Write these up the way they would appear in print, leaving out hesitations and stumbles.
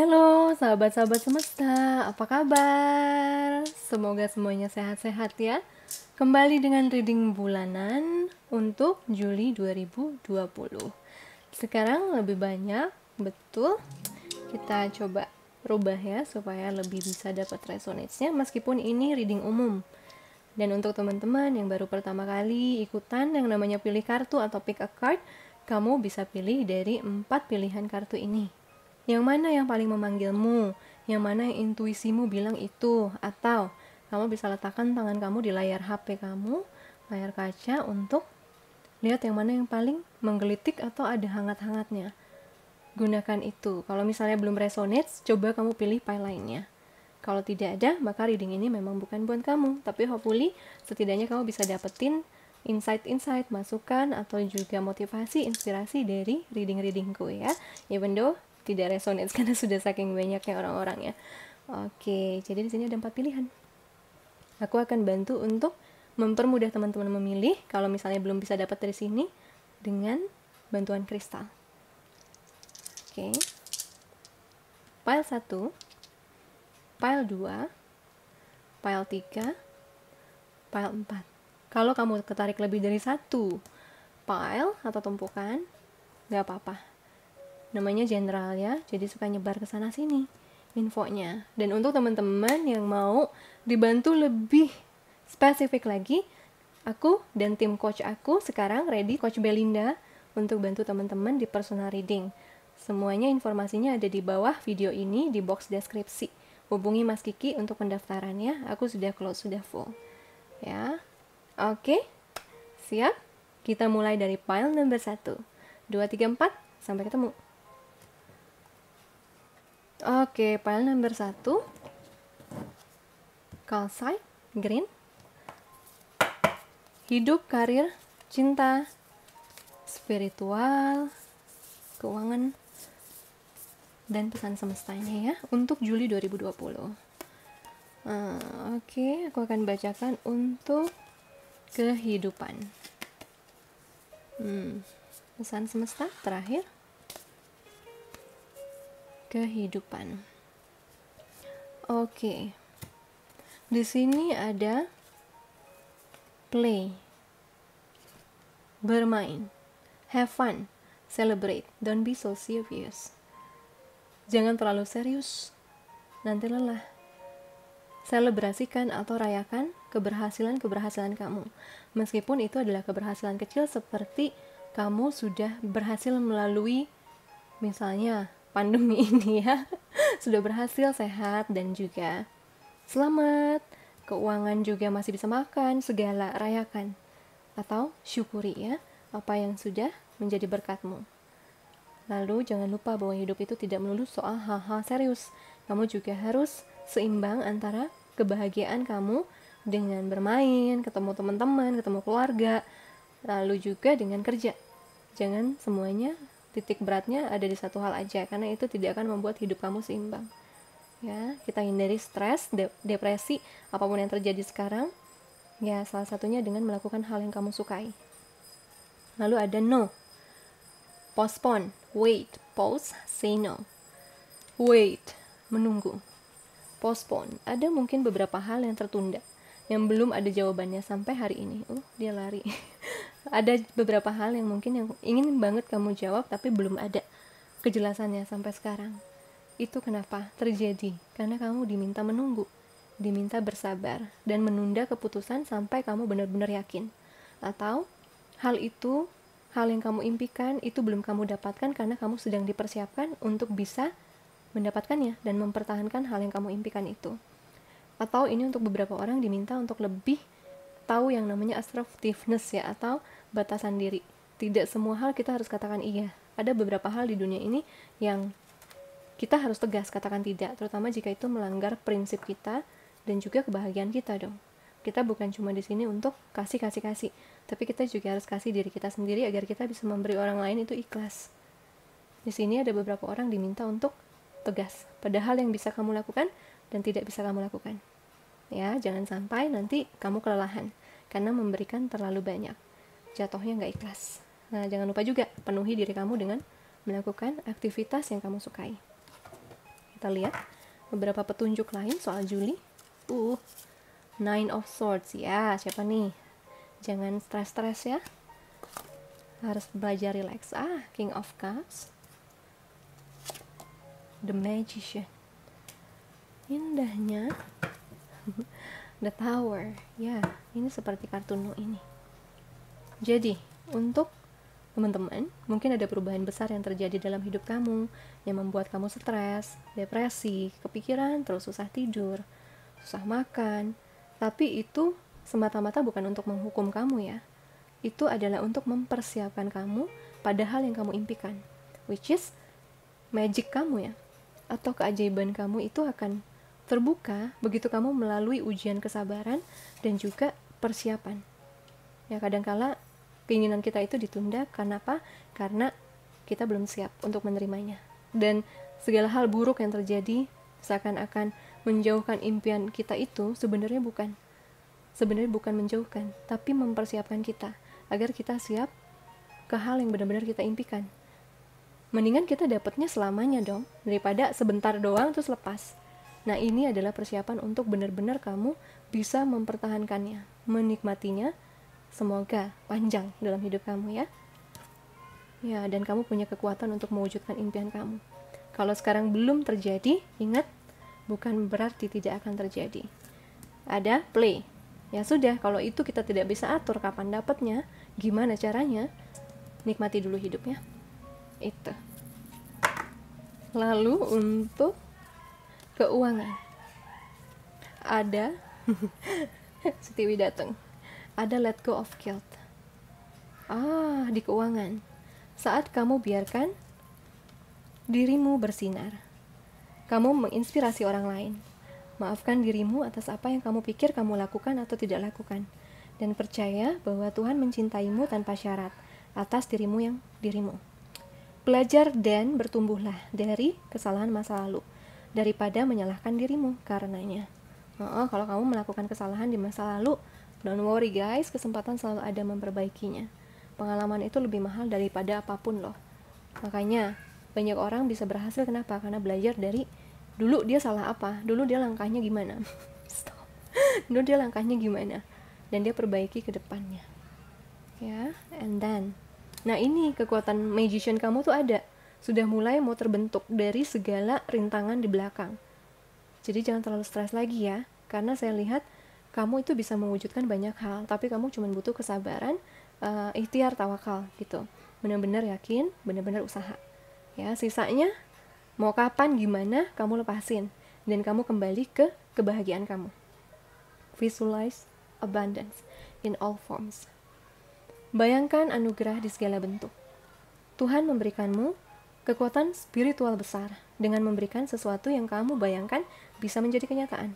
Halo sahabat-sahabat semesta, apa kabar? Semoga semuanya sehat-sehat ya. Kembali dengan reading bulanan untuk Juli 2020. Sekarang lebih banyak, betul. Kita coba rubah ya supaya lebih bisa dapat resonance-nya meskipun ini reading umum. Dan untuk teman-teman yang baru pertama kali ikutan yang namanya pilih kartu atau pick a card, kamu bisa pilih dari 4 pilihan kartu ini. Yang mana yang paling memanggilmu? Yang mana yang intuisimu bilang itu? Atau kamu bisa letakkan tangan kamu di layar HP kamu, layar kaca untuk lihat yang mana yang paling menggelitik atau ada hangat-hangatnya. Gunakan itu. Kalau misalnya belum resonate, coba kamu pilih pile lainnya. Kalau tidak ada, maka reading ini memang bukan buat kamu. Tapi hopefully, setidaknya kamu bisa dapetin insight-insight, masukan, atau juga motivasi, inspirasi dari reading-readingku ya. Even though tidak resonate karena sudah saking banyaknya orang-orang ya. Oke, jadi di sini ada 4 pilihan. Aku akan bantu untuk mempermudah teman-teman memilih kalau misalnya belum bisa dapat dari sini dengan bantuan kristal. Oke. Pile 1, pile 2, pile 3, pile 4. Kalau kamu ketarik lebih dari satu pile atau tumpukan, nggak apa-apa. Namanya general ya, jadi suka nyebar ke sana sini infonya. Dan untuk teman-teman yang mau dibantu lebih spesifik lagi, aku dan tim coach aku sekarang ready, Coach Belinda, untuk bantu teman-teman di personal reading. Semuanya informasinya ada di bawah video ini di box deskripsi. Hubungi Mas Kiki untuk pendaftarannya. Aku sudah close, sudah full. Ya. Oke. Siap? Kita mulai dari pile number 1. 2, 3, 4. Sampai ketemu. Oke, pile number 1. Calcite, green. Hidup, karir, cinta, spiritual, keuangan, dan pesan semestanya ya untuk Juli 2020. Oke, aku akan bacakan untuk kehidupan. Pesan semesta terakhir. Kehidupan. Oke. Di sini ada play, bermain, have fun, celebrate, don't be so serious. Jangan terlalu serius, nanti lelah. Selebrasikan atau rayakan keberhasilan-keberhasilan kamu. Meskipun itu adalah keberhasilan kecil seperti kamu sudah berhasil melalui misalnya pandemi ini ya. Sudah berhasil sehat dan juga selamat. Keuangan juga masih bisa makan, segala rayakan. Atau syukuri ya apa yang sudah menjadi berkatmu. Lalu jangan lupa bahwa hidup itu tidak melulu soal hal-hal serius. Kamu juga harus seimbang antara kebahagiaan kamu dengan bermain, ketemu teman-teman, ketemu keluarga, lalu juga dengan kerja. Jangan semuanya titik beratnya ada di satu hal aja, karena itu tidak akan membuat hidup kamu seimbang. Ya, kita hindari stres, depresi, apapun yang terjadi sekarang. Ya, salah satunya dengan melakukan hal yang kamu sukai. Lalu ada no. Postpone, wait, pause, say no. Wait, menunggu. Postpone, ada mungkin beberapa hal yang tertunda, yang belum ada jawabannya sampai hari ini. Dia lari. Ada beberapa hal yang mungkin yang ingin banget kamu jawab tapi belum ada kejelasannya sampai sekarang. Itu kenapa terjadi? Karena kamu diminta menunggu, diminta bersabar, dan menunda keputusan sampai kamu benar-benar yakin. Atau hal yang kamu impikan itu belum kamu dapatkan karena kamu sedang dipersiapkan untuk bisa mendapatkannya dan mempertahankan hal yang kamu impikan itu. Atau ini untuk beberapa orang diminta untuk lebih tahu yang namanya assertiveness ya, atau batasan diri. Tidak semua hal kita harus katakan iya. Ada beberapa hal di dunia ini yang kita harus tegas katakan tidak, terutama jika itu melanggar prinsip kita dan juga kebahagiaan kita dong. Kita bukan cuma di sini untuk kasih, tapi kita juga harus kasih diri kita sendiri agar kita bisa memberi orang lain itu ikhlas. Di sini ada beberapa orang diminta untuk tegas pada hal yang bisa kamu lakukan dan tidak bisa kamu lakukan. Ya, jangan sampai nanti kamu kelelahan karena memberikan terlalu banyak. Jatuhnya nggak ikhlas. Nah, jangan lupa juga penuhi diri kamu dengan melakukan aktivitas yang kamu sukai. kita lihat beberapa petunjuk lain soal Juli. Nine of Swords ya, siapa nih? Jangan stres-stres ya, harus belajar relax. King of Cups, The Magician, indahnya The Tower ya, ini seperti kartu No ini. Jadi untuk teman-teman, mungkin ada perubahan besar yang terjadi dalam hidup kamu yang membuat kamu stres, depresi, kepikiran, terus susah tidur, susah makan. Tapi itu semata-mata bukan untuk menghukum kamu ya. Itu adalah untuk mempersiapkan kamu pada hal yang kamu impikan, which is magic kamu ya, atau keajaiban kamu itu akan terbuka begitu kamu melalui ujian kesabaran dan juga persiapan. Ya, kadangkala keinginan kita itu ditunda karena apa? Karena kita belum siap untuk menerimanya. Dan segala hal buruk yang terjadi seakan-akan menjauhkan impian kita itu sebenarnya bukan menjauhkan, tapi mempersiapkan kita agar kita siap ke hal yang benar-benar kita impikan. Mendingan kita dapatnya selamanya dong, daripada sebentar doang terus lepas. Nah, ini adalah persiapan untuk benar-benar kamu bisa mempertahankannya, menikmatinya. Semoga panjang dalam hidup kamu ya. Ya, dan kamu punya kekuatan untuk mewujudkan impian kamu. Kalau sekarang belum terjadi, ingat, bukan berarti tidak akan terjadi. Ada play. Ya sudah, kalau itu kita tidak bisa atur kapan dapatnya, gimana caranya? Nikmati dulu hidupnya. Itu. Lalu untuk keuangan. Ada Setiwi datang. Ada let go of guilt. Di keuangan. Saat kamu biarkan dirimu bersinar, kamu menginspirasi orang lain. Maafkan dirimu atas apa yang kamu pikir kamu lakukan atau tidak lakukan. Dan percaya bahwa Tuhan mencintaimu tanpa syarat atas dirimu. Belajar dan bertumbuhlah dari kesalahan masa lalu daripada menyalahkan dirimu karenanya. Kalau kamu melakukan kesalahan di masa lalu, don't worry guys, kesempatan selalu ada memperbaikinya. Pengalaman itu lebih mahal daripada apapun loh. Makanya banyak orang bisa berhasil, kenapa? Karena belajar dari dulu dia salah apa, dulu dia langkahnya gimana. Dulu dia langkahnya gimana, dan dia perbaiki ke depannya. Ya, and then. Nah, ini kekuatan magician kamu tuh ada. Sudah mulai mau terbentuk dari segala rintangan di belakang. Jadi jangan terlalu stres lagi ya, karena saya lihat kamu itu bisa mewujudkan banyak hal, tapi kamu cuma butuh kesabaran, ikhtiar, tawakal gitu. Benar-benar yakin, benar-benar usaha. Ya, sisanya mau kapan gimana kamu lepasin dan kamu kembali ke kebahagiaan kamu. Visualize abundance in all forms. Bayangkan anugerah di segala bentuk. Tuhan memberikanmu kekuatan spiritual besar dengan memberikan sesuatu yang kamu bayangkan bisa menjadi kenyataan.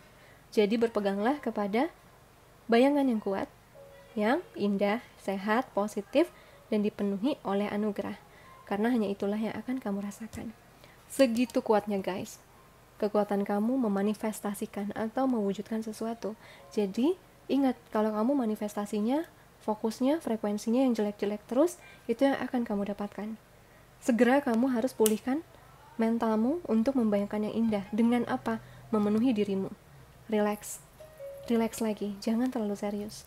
Jadi berpeganglah kepada bayangan yang kuat, yang indah, sehat, positif, dan dipenuhi oleh anugerah. Karena hanya itulah yang akan kamu rasakan. Segitu kuatnya guys, kekuatan kamu memanifestasikan atau mewujudkan sesuatu. Jadi ingat, kalau kamu manifestasinya, fokusnya, frekuensinya yang jelek-jelek terus, itu yang akan kamu dapatkan. Segera kamu harus pulihkan mentalmu untuk membayangkan yang indah. Dengan apa? Memenuhi dirimu. Relax lagi, jangan terlalu serius.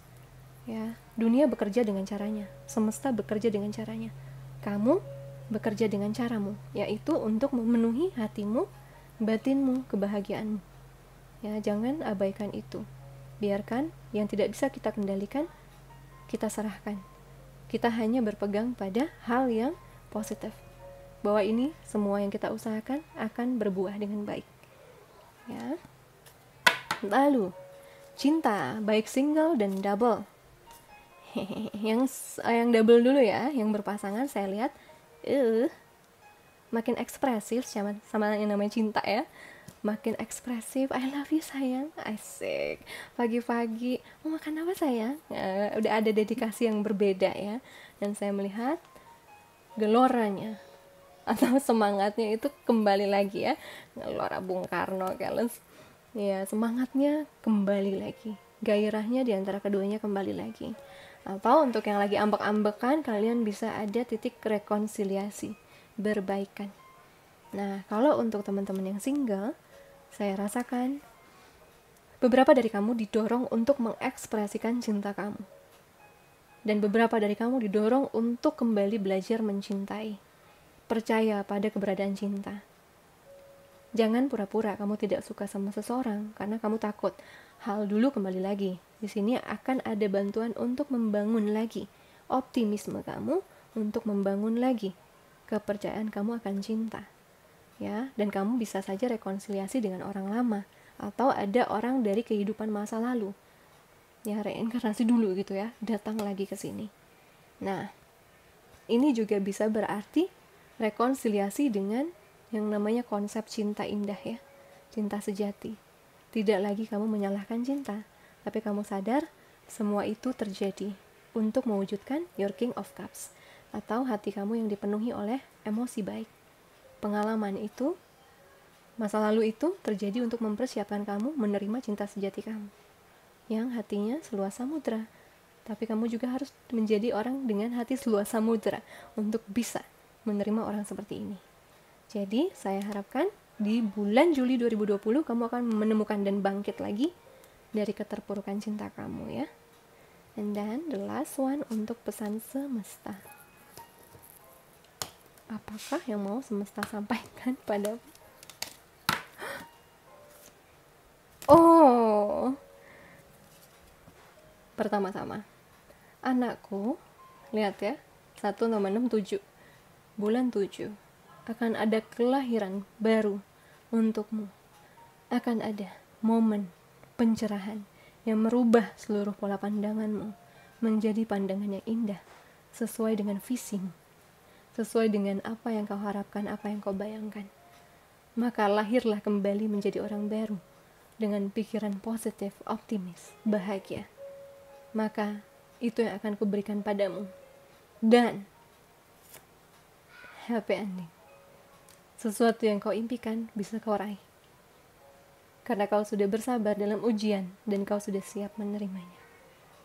Ya, dunia bekerja dengan caranya, semesta bekerja dengan caranya. Kamu bekerja dengan caramu, yaitu untuk memenuhi hatimu, batinmu, kebahagiaanmu. Ya, jangan abaikan itu. Biarkan yang tidak bisa kita kendalikan, kita serahkan. Kita hanya berpegang pada hal yang positif, bahwa ini semua yang kita usahakan akan berbuah dengan baik. Ya. Lalu cinta, baik single dan double. yang double dulu ya, yang berpasangan saya lihat makin ekspresif sama yang namanya cinta ya. Makin ekspresif, I love you sayang, asik. Pagi-pagi, mau makan apa sayang? Udah ada dedikasi yang berbeda ya. Dan saya melihat geloranya atau semangatnya itu kembali lagi ya. Gelora Bung Karno kalian. Ya, semangatnya kembali lagi. Gairahnya di antara keduanya kembali lagi. Atau untuk yang lagi ambek-ambekan, kalian bisa ada titik rekonsiliasi, berbaikan. Nah, kalau untuk teman-teman yang single, saya rasakan beberapa dari kamu didorong untuk mengekspresikan cinta kamu. Dan beberapa dari kamu didorong untuk kembali belajar mencintai. Percaya pada keberadaan cinta. Jangan pura-pura kamu tidak suka sama seseorang karena kamu takut hal dulu kembali lagi. Di sini akan ada bantuan untuk membangun lagi optimisme kamu, untuk membangun lagi kepercayaan kamu akan cinta. Ya, dan kamu bisa saja rekonsiliasi dengan orang lama atau ada orang dari kehidupan masa lalu. Ya, reinkarnasi dulu gitu ya, datang lagi ke sini. Nah, ini juga bisa berarti rekonsiliasi dengan yang namanya konsep cinta indah ya, cinta sejati. Tidak lagi kamu menyalahkan cinta, tapi kamu sadar semua itu terjadi untuk mewujudkan your King of Cups, atau hati kamu yang dipenuhi oleh emosi baik. Pengalaman itu, masa lalu itu terjadi untuk mempersiapkan kamu menerima cinta sejati kamu, yang hatinya seluas samudra. Tapi kamu juga harus menjadi orang dengan hati seluas samudra untuk bisa menerima orang seperti ini. Jadi, saya harapkan di bulan Juli 2020 kamu akan menemukan dan bangkit lagi dari keterpurukan cinta kamu ya. And then the last one untuk pesan semesta. Apakah yang mau semesta sampaikan padamu? Oh, pertama-tama, anakku, lihat ya, 1/6/7, bulan 7, akan ada kelahiran baru untukmu. Akan ada momen pencerahan yang merubah seluruh pola pandanganmu menjadi pandangan yang indah, sesuai dengan visimu, sesuai dengan apa yang kau harapkan, apa yang kau bayangkan. Maka lahirlah kembali menjadi orang baru, dengan pikiran positif, optimis, bahagia. Maka itu yang akan kuberikan padamu. Dan happy ending. Sesuatu yang kau impikan bisa kau raih. Karena kau sudah bersabar dalam ujian dan kau sudah siap menerimanya.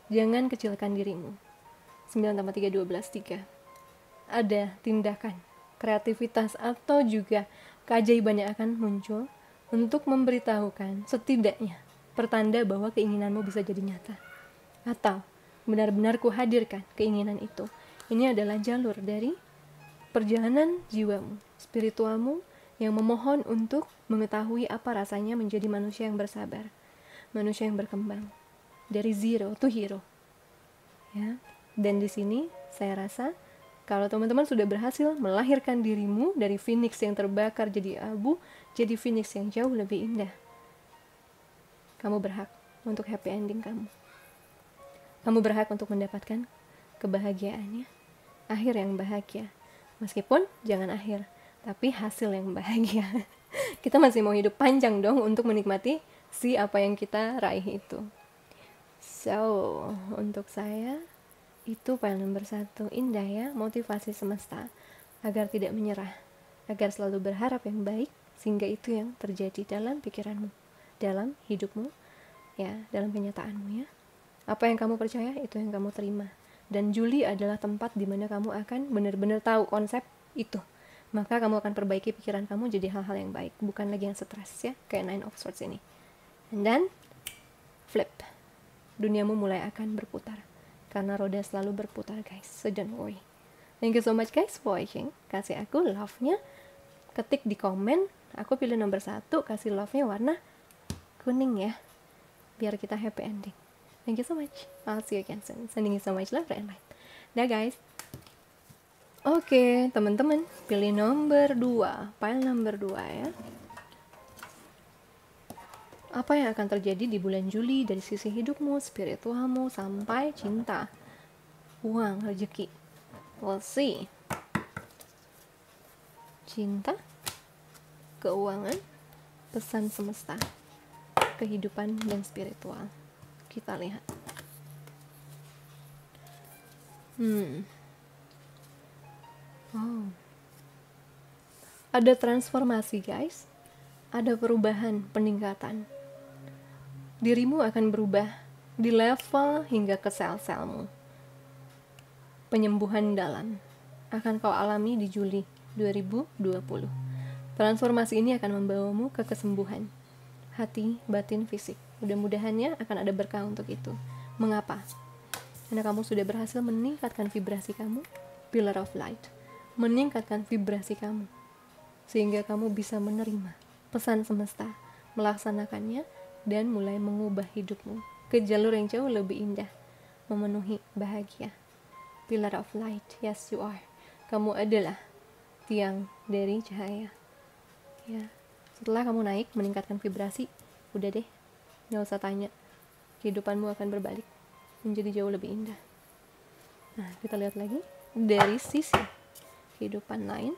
Jangan kecilkan dirimu. 9+3=12+3. Ada tindakan, kreativitas atau juga keajaiban yang akan muncul untuk memberitahukan setidaknya pertanda bahwa keinginanmu bisa jadi nyata. Atau benar-benar kuhadirkan keinginan itu. Ini adalah jalur dari perjalanan jiwamu, spiritualmu yang memohon untuk mengetahui apa rasanya menjadi manusia yang bersabar, manusia yang berkembang dari zero to hero. Ya. Dan di sini saya rasa kalau teman-teman sudah berhasil melahirkan dirimu dari phoenix yang terbakar jadi abu, jadi phoenix yang jauh lebih indah. Kamu berhak untuk happy ending kamu. Kamu berhak untuk mendapatkan kebahagiaannya. Akhir yang bahagia. Meskipun jangan akhir, tapi hasil yang bahagia. Kita masih mau hidup panjang dong untuk menikmati si apa yang kita raih itu. So, untuk saya itu file nomor 1, indah ya, motivasi semesta agar tidak menyerah, agar selalu berharap yang baik, sehingga itu yang terjadi dalam pikiranmu, dalam hidupmu, ya, dalam kenyataanmu ya. Apa yang kamu percaya, itu yang kamu terima. Dan Juli adalah tempat di mana kamu akan benar-benar tahu konsep itu. Maka kamu akan perbaiki pikiran kamu jadi hal-hal yang baik, bukan lagi yang stres ya, kayak 9 of Swords ini. And then, flip. Duniamu mulai akan berputar. Karena roda selalu berputar guys, so don't worry. Thank you so much guys for watching. Kasih aku love-nya, ketik di komen, aku pilih nomor 1, kasih love-nya warna kuning ya, biar kita happy ending. Thank you so much, I'll see you again soon. Sending you so much love and light. Dah guys. Oke, teman-teman, pilih nomor 2, file nomor 2 ya. Apa yang akan terjadi di bulan Juli dari sisi hidupmu, spiritualmu, sampai cinta, uang, rezeki. We'll see. Cinta, keuangan, pesan semesta, kehidupan, dan spiritual. Kita lihat. Oh. Ada transformasi guys. Ada perubahan, peningkatan. Dirimu akan berubah di level hingga ke sel-selmu. Penyembuhan dalam akan kau alami di Juli 2020. Transformasi ini akan membawamu ke kesembuhan hati, batin, fisik. Mudah-mudahannya akan ada berkah untuk itu. Mengapa? Karena kamu sudah berhasil meningkatkan vibrasi kamu, pillar of light. Meningkatkan vibrasi kamu, sehingga kamu bisa menerima pesan semesta, melaksanakannya, dan mulai mengubah hidupmu ke jalur yang jauh lebih indah, memenuhi bahagia. Pillar of light, yes you are. Kamu adalah tiang dari cahaya. Ya, setelah kamu naik, meningkatkan vibrasi, udah deh, nggak usah tanya, kehidupanmu akan berbalik menjadi jauh lebih indah. Nah, kita lihat lagi dari sisi kehidupan lain.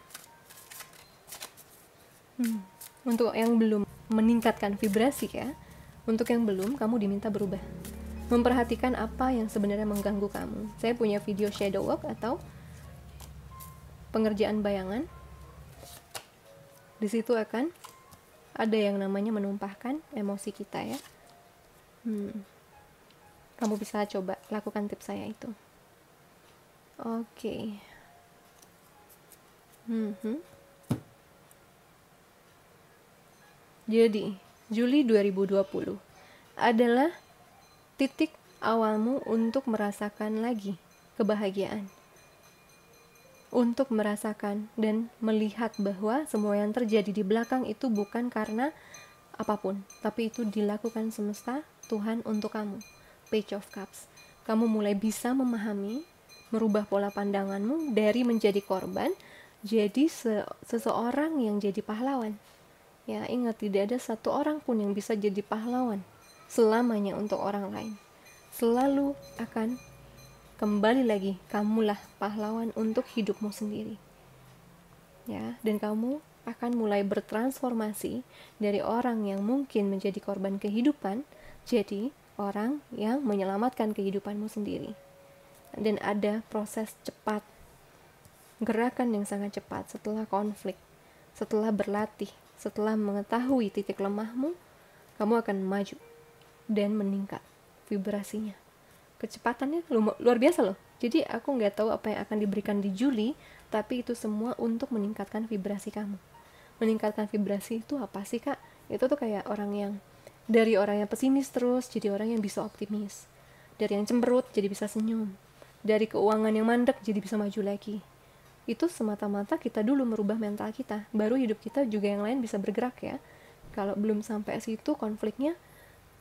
Untuk yang belum meningkatkan vibrasi ya, untuk yang belum, kamu diminta berubah, memperhatikan apa yang sebenarnya mengganggu kamu. Saya punya video shadow work atau pengerjaan bayangan. Di situ akan ada yang namanya menumpahkan emosi kita ya. Kamu bisa coba lakukan tips saya itu. Oke. Jadi, Juli 2020 adalah titik awalmu untuk merasakan lagi kebahagiaan. Untuk merasakan dan melihat bahwa semua yang terjadi di belakang itu bukan karena apapun, tapi itu dilakukan semesta, Tuhan untuk kamu. Page of Cups. Kamu mulai bisa memahami, merubah pola pandanganmu dari menjadi korban, jadi seseorang yang jadi pahlawan. Ya, ingat, tidak ada satu orang pun yang bisa jadi pahlawan selamanya untuk orang lain. Selalu akan kembali lagi, kamulah pahlawan untuk hidupmu sendiri. Ya, dan kamu akan mulai bertransformasi dari orang yang mungkin menjadi korban kehidupan, jadi orang yang menyelamatkan kehidupanmu sendiri. Dan ada proses cepat, gerakan yang sangat cepat setelah konflik, setelah berlatih, setelah mengetahui titik lemahmu, kamu akan maju dan meningkat vibrasinya. Kecepatannya luar biasa loh. Jadi aku nggak tahu apa yang akan diberikan di Juli, tapi itu semua untuk meningkatkan vibrasi kamu. Meningkatkan vibrasi itu apa sih kak? Itu tuh kayak orang yang dari orang yang pesimis terus jadi orang yang bisa optimis, dari yang cemberut jadi bisa senyum, dari keuangan yang mandek jadi bisa maju lagi. Itu semata-mata kita dulu merubah mental kita, baru hidup kita juga yang lain bisa bergerak ya. Kalau belum sampai situ, konfliknya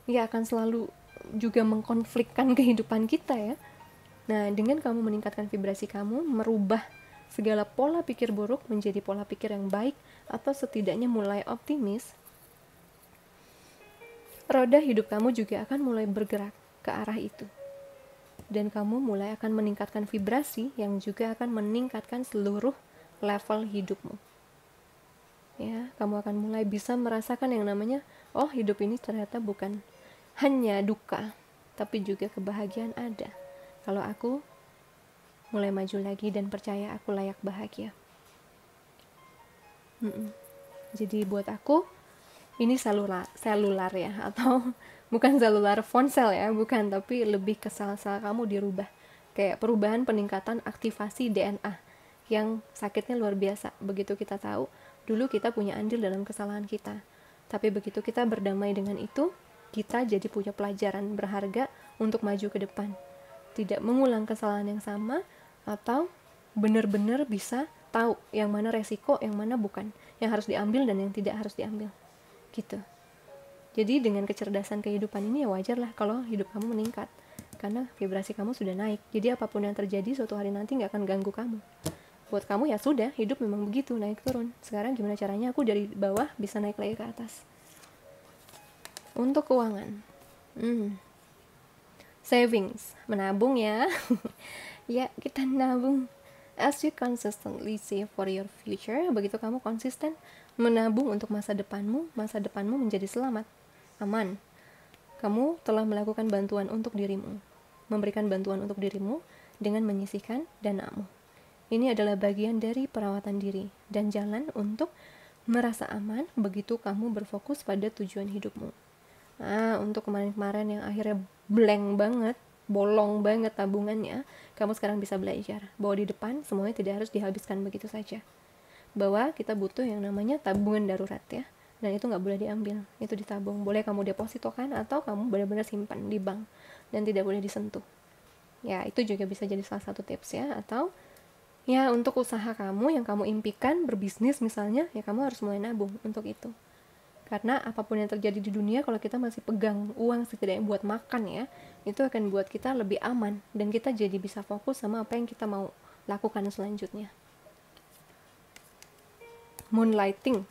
ya akan selalu juga mengkonflikkan kehidupan kita ya. Nah, dengan kamu meningkatkan vibrasi kamu, merubah segala pola pikir buruk menjadi pola pikir yang baik, atau setidaknya mulai optimis, roda hidup kamu juga akan mulai bergerak ke arah itu. Dan kamu mulai akan meningkatkan vibrasi yang juga akan meningkatkan seluruh level hidupmu. Ya, kamu akan mulai bisa merasakan yang namanya, oh hidup ini ternyata bukan hanya duka, tapi juga kebahagiaan ada. Kalau aku mulai maju lagi dan percaya aku layak bahagia. Jadi buat aku, ini selular ya, atau bukan selular ponsel ya, bukan, tapi lebih ke sel-sel kamu dirubah. Kayak perubahan peningkatan aktivasi DNA yang sakitnya luar biasa. Begitu kita tahu, dulu kita punya andil dalam kesalahan kita. Tapi begitu kita berdamai dengan itu, kita jadi punya pelajaran berharga untuk maju ke depan. Tidak mengulang kesalahan yang sama, atau benar-benar bisa tahu yang mana resiko, yang mana bukan, yang harus diambil dan yang tidak harus diambil. Gitu. Jadi dengan kecerdasan kehidupan ini ya wajar lah kalau hidup kamu meningkat, karena vibrasi kamu sudah naik. Jadi apapun yang terjadi suatu hari nanti gak akan ganggu kamu. Buat kamu ya sudah, hidup memang begitu, naik turun. Sekarang gimana caranya aku dari bawah bisa naik lagi ke atas. Untuk keuangan, savings, menabung ya. Ya, kita nabung. As you consistently save for your future, begitu kamu konsisten menabung untuk masa depanmu menjadi selamat, aman. Kamu telah melakukan bantuan untuk dirimu, memberikan bantuan untuk dirimu dengan menyisihkan danamu. Ini adalah bagian dari perawatan diri dan jalan untuk merasa aman begitu kamu berfokus pada tujuan hidupmu. Nah, untuk kemarin-kemarin yang akhirnya blank banget, bolong banget tabungannya, kamu sekarang bisa belajar bahwa di depan semuanya tidak harus dihabiskan begitu saja. bahwa kita butuh yang namanya tabungan darurat ya, dan itu nggak boleh diambil, itu ditabung. Boleh kamu depositokan atau kamu benar-benar simpan di bank dan tidak boleh disentuh ya. Itu juga bisa jadi salah satu tips ya. Atau ya untuk usaha kamu yang kamu impikan, berbisnis misalnya, ya kamu harus mulai nabung untuk itu. Karena apapun yang terjadi di dunia, kalau kita masih pegang uang setidaknya buat makan ya, itu akan buat kita lebih aman dan kita jadi bisa fokus sama apa yang kita mau lakukan selanjutnya. Moonlighting.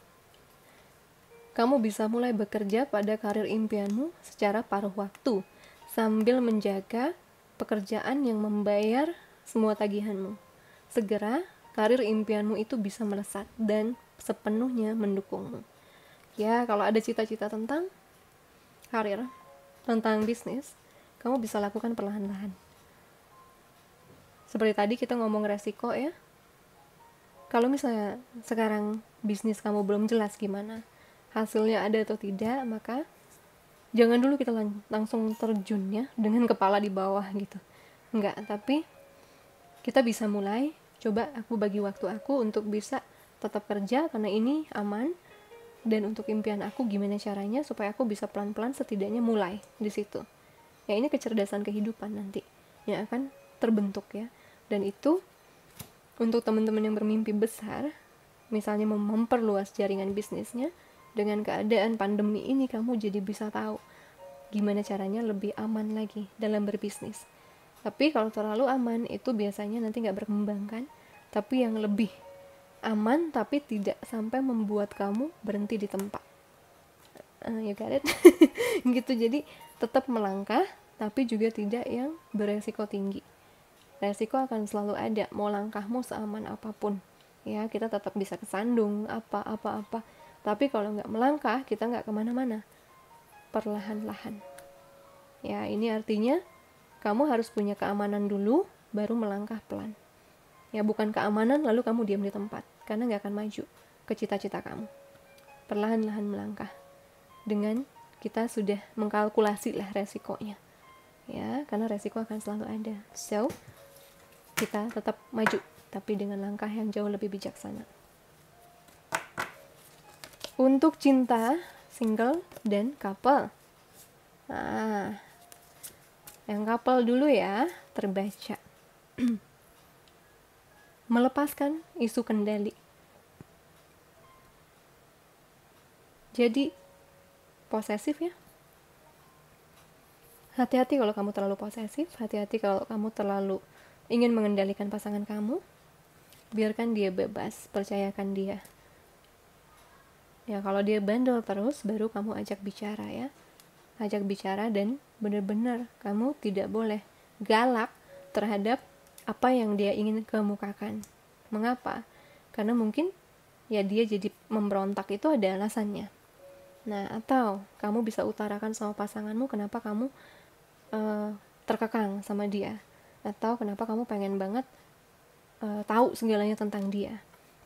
Kamu bisa mulai bekerja pada karir impianmu secara paruh waktu, sambil menjaga pekerjaan yang membayar semua tagihanmu. Segera, karir impianmu itu bisa melesat dan sepenuhnya mendukungmu. Ya, kalau ada cita-cita tentang karir, tentang bisnis, kamu bisa lakukan perlahan-lahan. Seperti tadi kita ngomong resiko ya. Kalau misalnya sekarang bisnis kamu belum jelas gimana, hasilnya ada atau tidak, maka jangan dulu kita langsung terjun ya dengan kepala di bawah gitu. Enggak, tapi kita bisa mulai, coba aku bagi waktu aku untuk bisa tetap kerja karena ini aman. Dan untuk impian aku gimana caranya supaya aku bisa pelan-pelan setidaknya mulai di situ. Ya ini kecerdasan kehidupan nanti yang akan terbentuk ya. Dan itu untuk teman-teman yang bermimpi besar, misalnya memperluas jaringan bisnisnya, dengan keadaan pandemi ini kamu jadi bisa tahu gimana caranya lebih aman lagi dalam berbisnis. Tapi kalau terlalu aman itu biasanya nanti nggak berkembang kan. Tapi yang lebih aman tapi tidak sampai membuat kamu berhenti di tempat. You got it? Gitu, jadi tetap melangkah tapi juga tidak yang beresiko tinggi. Resiko akan selalu ada, mau langkahmu seaman apapun. Ya, kita tetap bisa kesandung apa-apa. Tapi kalau nggak melangkah, kita nggak kemana-mana. Perlahan-lahan. Ya, ini artinya kamu harus punya keamanan dulu, baru melangkah pelan. Ya, bukan keamanan lalu kamu diam di tempat, karena nggak akan maju ke cita-cita kamu. Perlahan-lahan melangkah dengan kita sudah mengkalkulasi lah resikonya ya, karena resiko akan selalu ada. So kita tetap maju tapi dengan langkah yang jauh lebih bijaksana. Untuk cinta, single dan couple, nah yang couple dulu ya, terbaca. Melepaskan isu kendali. Jadi posesif ya. Hati-hati kalau kamu terlalu posesif, hati-hati kalau kamu terlalu ingin mengendalikan pasangan kamu. Biarkan dia bebas, percayakan dia. Ya kalau dia bandel terus, baru kamu ajak bicara ya. Ajak bicara dan benar-benar kamu tidak boleh galak terhadap apa yang dia ingin kemukakan. Mengapa? Karena mungkin ya dia jadi memberontak itu ada alasannya. Nah, atau kamu bisa utarakan sama pasanganmu kenapa kamu terkekang sama dia, atau kenapa kamu pengen banget tahu segalanya tentang dia.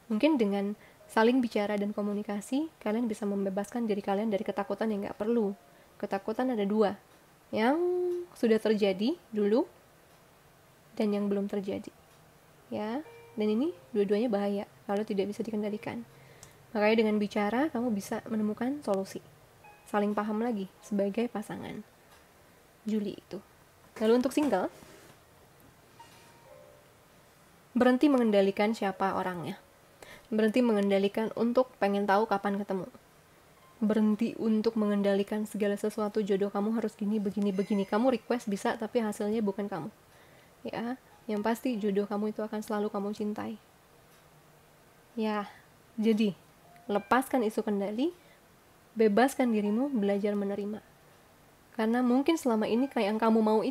Mungkin dengan saling bicara dan komunikasi, kalian bisa membebaskan diri kalian dari ketakutan yang gak perlu. Ketakutan ada dua, yang sudah terjadi dulu dan yang belum terjadi ya, dan ini dua-duanya bahaya kalau tidak bisa dikendalikan. Makanya dengan bicara kamu bisa menemukan solusi, saling paham lagi sebagai pasangan. Juli itu. Lalu untuk single, berhenti mengendalikan siapa orangnya, berhenti mengendalikan untuk pengen tahu kapan ketemu, berhenti untuk mengendalikan segala sesuatu, jodoh kamu harus gini, begini. Kamu request bisa, tapi hasilnya bukan kamu ya. Yang pasti jodoh kamu itu akan selalu kamu cintai ya. Jadi lepaskan isu kendali, bebaskan dirimu, belajar menerima. Karena mungkin selama ini kayak yang kamu mau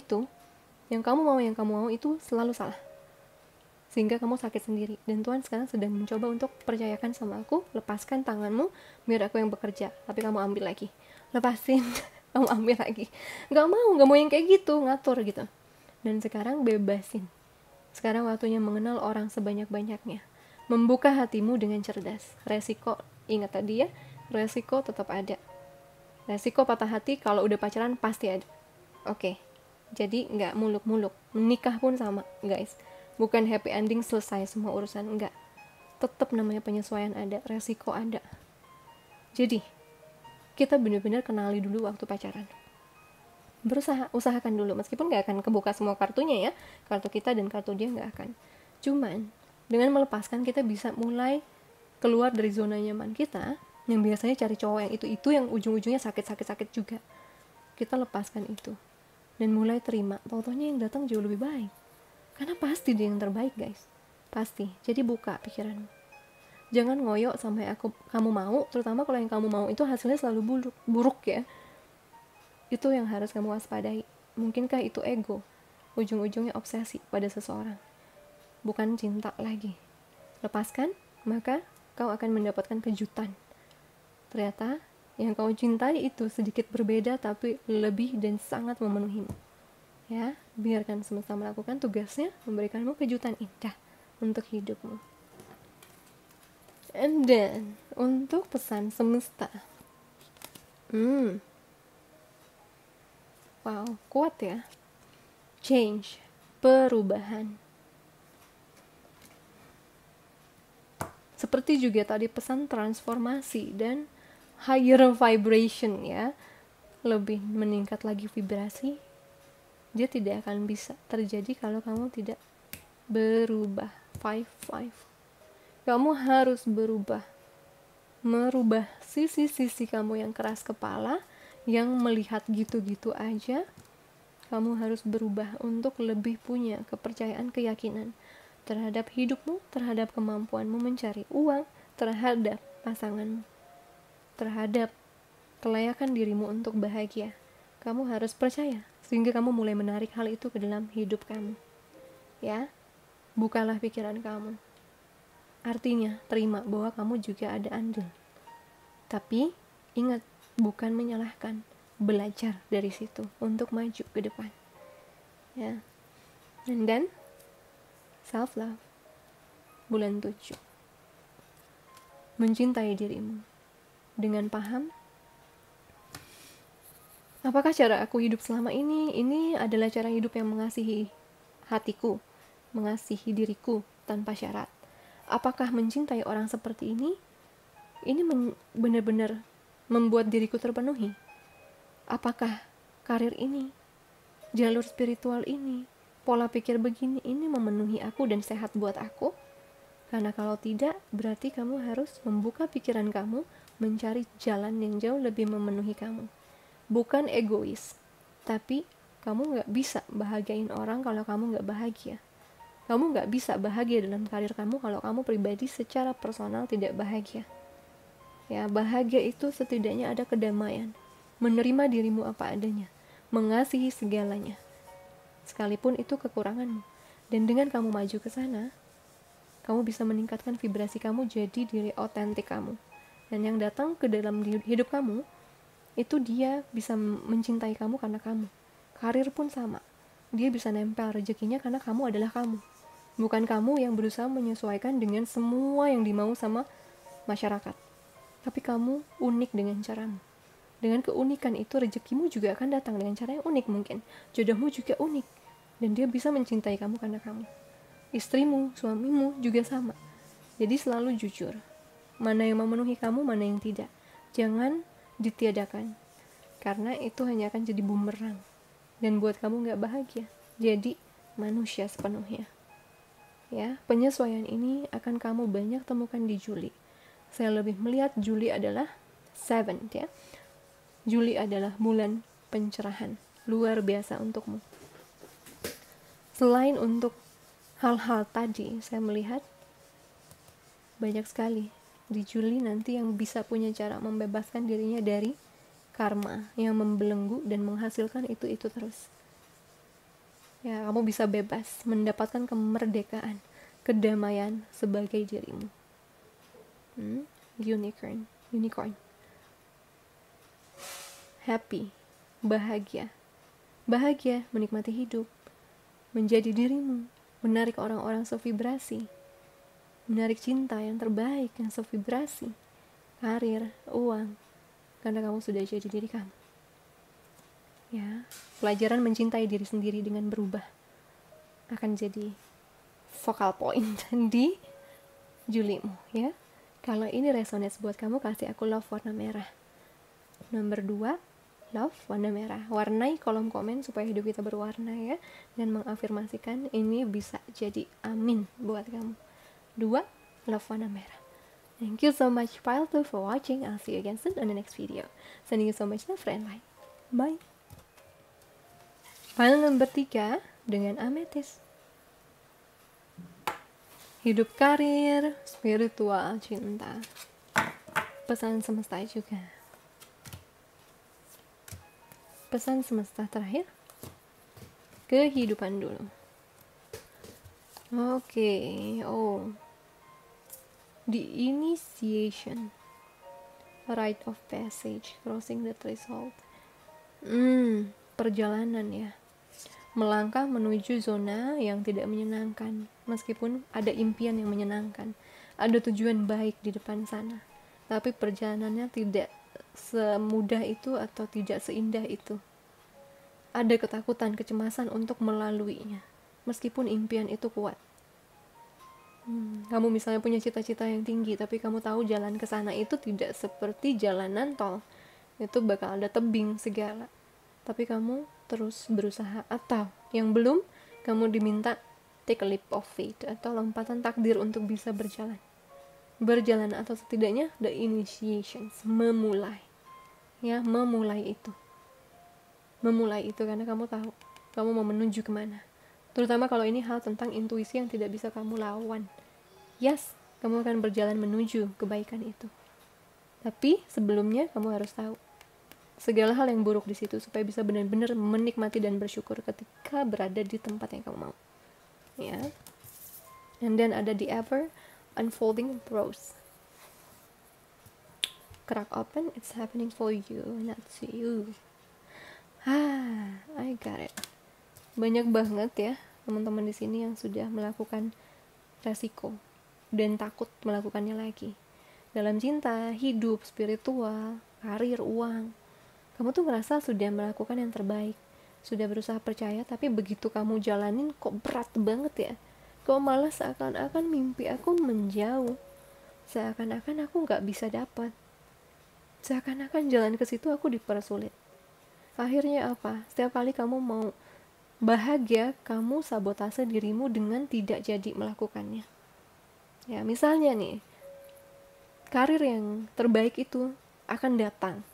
itu selalu salah, sehingga kamu sakit sendiri. Dan Tuhan sekarang sedang mencoba untuk percayakan sama aku, lepaskan tanganmu biar aku yang bekerja, tapi kamu ambil lagi, lepasin. Kamu ambil lagi, nggak mau yang kayak gitu, ngatur gitu. Dan sekarang bebasin. Sekarang waktunya mengenal orang sebanyak-banyaknya, membuka hatimu dengan cerdas. Resiko, ingat tadi ya, resiko tetap ada. Resiko patah hati kalau udah pacaran pasti ada. Oke, jadi nggak muluk-muluk. Menikah pun sama guys, bukan happy ending selesai semua urusan, enggak. tetap namanya penyesuaian ada, resiko ada. Jadi kita benar-benar kenali dulu waktu pacaran. Usahakan dulu, meskipun gak akan kebuka semua kartunya ya, kartu kita dan kartu dia gak akan. Cuman dengan melepaskan kita bisa mulai keluar dari zona nyaman kita, yang biasanya cari cowok yang itu yang ujung-ujungnya sakit juga. Kita lepaskan itu dan mulai terima, tau-taunya yang datang jauh lebih baik, karena pasti dia yang terbaik guys, pasti. Jadi buka pikiranmu, jangan ngoyo sampai kamu mau, terutama kalau yang kamu mau itu hasilnya selalu buruk ya. Itu yang harus kamu waspadai. Mungkinkah itu ego, ujung-ujungnya obsesi pada seseorang, bukan cinta lagi. Lepaskan, maka kau akan mendapatkan kejutan. Ternyata yang kau cintai itu sedikit berbeda tapi lebih dan sangat memenuhimu. Ya, biarkan semesta melakukan tugasnya, memberikanmu kejutan indah untuk hidupmu. And then, untuk pesan semesta. Wow, kuat ya. Change, perubahan. Seperti juga tadi pesan transformasi dan higher vibration ya. Lebih meningkat lagi vibrasi. Dia tidak akan bisa terjadi kalau kamu tidak berubah. 5-5. Kamu harus berubah. Merubah sisi-sisi kamu yang keras kepala, yang melihat gitu-gitu aja. Kamu harus berubah untuk lebih punya kepercayaan, keyakinan terhadap hidupmu, terhadap kemampuanmu mencari uang, terhadap pasanganmu, terhadap kelayakan dirimu untuk bahagia. Kamu harus percaya, sehingga kamu mulai menarik hal itu ke dalam hidup kamu. Ya, bukalah pikiran kamu. Artinya, terima bahwa kamu juga ada andil. Tapi, ingat, bukan menyalahkan. Belajar dari situ untuk maju ke depan. Ya. And then, self-love. Bulan 7. Mencintai dirimu. Dengan paham, apakah cara aku hidup selama ini adalah cara hidup yang mengasihi hatiku, mengasihi diriku tanpa syarat. Apakah mencintai orang seperti ini benar-benar membuat diriku terpenuhi? Apakah karir ini, jalur spiritual ini, pola pikir begini, ini memenuhi aku dan sehat buat aku? Karena kalau tidak, berarti kamu harus membuka pikiran kamu, mencari jalan yang jauh lebih memenuhi kamu. Bukan egois, tapi kamu gak bisa bahagiain orang kalau kamu gak bahagia. Kamu gak bisa bahagia dalam karir kamu kalau kamu pribadi secara personal tidak bahagia. Ya, bahagia itu setidaknya ada kedamaian, menerima dirimu apa adanya, mengasihi segalanya, sekalipun itu kekuranganmu. Dan dengan kamu maju ke sana, kamu bisa meningkatkan vibrasi kamu jadi diri otentik kamu. Dan yang datang ke dalam hidup kamu, itu dia bisa mencintai kamu karena kamu. Karir pun sama, dia bisa nempel rezekinya karena kamu adalah kamu. Bukan kamu yang berusaha menyesuaikan dengan semua yang dimau sama masyarakat. Tapi kamu unik dengan caramu. Dengan keunikan itu, rezekimu juga akan datang dengan cara yang unik mungkin. Jodohmu juga unik. Dan dia bisa mencintai kamu karena kamu. Istrimu, suamimu juga sama. Jadi selalu jujur. Mana yang memenuhi kamu, mana yang tidak. Jangan ditiadakan. Karena itu hanya akan jadi bumerang. Dan buat kamu gak bahagia. Jadi manusia sepenuhnya. Ya, penyesuaian ini akan kamu banyak temukan di Juli. Saya lebih melihat Juli adalah 7 ya. Juli adalah bulan pencerahan. Luar biasa untukmu. Selain untuk hal-hal tadi, saya melihat banyak sekali di Juli nanti yang bisa punya cara membebaskan dirinya dari karma yang membelenggu dan menghasilkan itu terus. Ya, kamu bisa bebas, mendapatkan kemerdekaan, kedamaian sebagai dirimu. Unicorn. Happy, bahagia menikmati hidup, menjadi dirimu, menarik orang-orang sevibrasi, menarik cinta yang terbaik yang sevibrasi, karir, uang, karena kamu sudah jadi diri kamu. Ya, pelajaran mencintai diri sendiri dengan berubah akan jadi focal point di Julimu ya. Kalau ini resonates buat kamu, kasih aku love warna merah. Nomor 2, love warna merah. Warnai kolom komen supaya hidup kita berwarna ya, dan mengafirmasikan ini bisa jadi amin buat kamu. 2, love warna merah. Thank you so much Pile 2 for watching. I'll see you again soon on the next video. Sending you so much love and light. Bye. Pile nomor 3 dengan ametis. Hidup, karir, spiritual, cinta. Pesan semesta juga. Pesan semesta terakhir, kehidupan dulu. Oke. The initiation, rite of passage, crossing the threshold. Perjalanan ya, melangkah menuju zona yang tidak menyenangkan, meskipun ada impian yang menyenangkan, ada tujuan baik di depan sana, tapi perjalanannya tidak semudah itu atau tidak seindah itu. Ada ketakutan, kecemasan untuk melaluinya, meskipun impian itu kuat. Kamu misalnya punya cita-cita yang tinggi, tapi kamu tahu jalan ke sana itu tidak seperti jalanan tol, itu bakal ada tebing segala, tapi kamu terus berusaha. Atau yang belum, kamu diminta take a leap of faith atau lompatan takdir untuk bisa berjalan atau setidaknya the initiations, memulai itu karena kamu tahu kamu mau menuju kemana. Terutama kalau ini hal tentang intuisi yang tidak bisa kamu lawan. Yes, kamu akan berjalan menuju kebaikan itu, tapi sebelumnya kamu harus tahu segala hal yang buruk di situ supaya bisa benar-benar menikmati dan bersyukur ketika berada di tempat yang kamu mau. Ya. And then ada the ever unfolding rose. Crack open, it's happening for you, not to you. I got it. Banyak banget ya teman-teman di sini yang sudah melakukan resiko dan takut melakukannya lagi. Dalam cinta, hidup, spiritual, karir, uang. Kamu tuh ngerasa sudah melakukan yang terbaik, sudah berusaha percaya, tapi begitu kamu jalanin kok berat banget ya. Kok malah seakan-akan mimpi aku menjauh, seakan-akan aku gak bisa dapat, seakan-akan jalan ke situ aku dipersulit. Akhirnya apa? Setiap kali kamu mau bahagia, kamu sabotase dirimu dengan tidak jadi melakukannya. Ya, misalnya nih, karir yang terbaik itu akan datang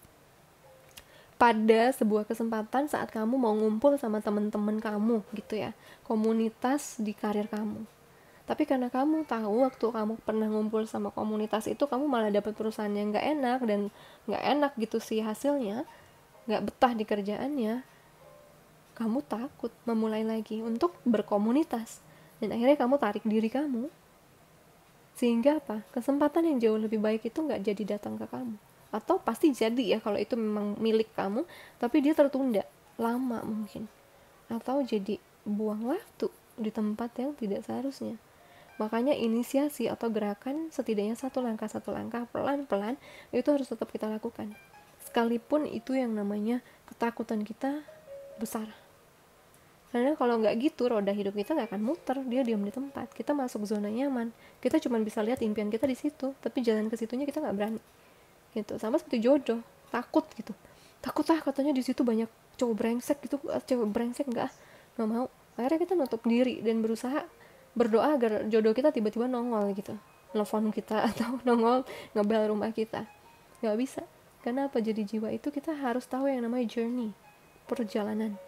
pada sebuah kesempatan saat kamu mau ngumpul sama teman-teman kamu gitu ya, komunitas di karir kamu. Tapi karena kamu tahu waktu kamu pernah ngumpul sama komunitas itu, kamu malah dapat perusahaan yang gak enak, dan gak enak gitu sih hasilnya, gak betah di kerjaannya, kamu takut memulai lagi untuk berkomunitas, dan akhirnya kamu tarik diri kamu, sehingga apa? Kesempatan yang jauh lebih baik itu gak jadi datang ke kamu. Atau pasti jadi ya kalau itu memang milik kamu, tapi dia tertunda lama mungkin, atau jadi buang waktu di tempat yang tidak seharusnya. Makanya inisiasi atau gerakan setidaknya satu langkah pelan-pelan itu harus tetap kita lakukan, sekalipun itu yang namanya ketakutan kita besar. Karena kalau nggak gitu, roda hidup kita nggak akan muter, dia diam di tempat, kita masuk zona nyaman, kita cuma bisa lihat impian kita di situ, tapi jalan ke situnya kita nggak berani gitu. Sama seperti jodoh, takut gitu, katanya di situ banyak cowok brengsek gitu, cewek brengsek, nggak mau. Akhirnya kita nutup diri dan berusaha berdoa agar jodoh kita tiba-tiba nongol gitu, telepon kita atau nongol ngebel rumah kita. Nggak bisa. Karena apa? Jadi jiwa itu kita harus tahu yang namanya journey, perjalanan,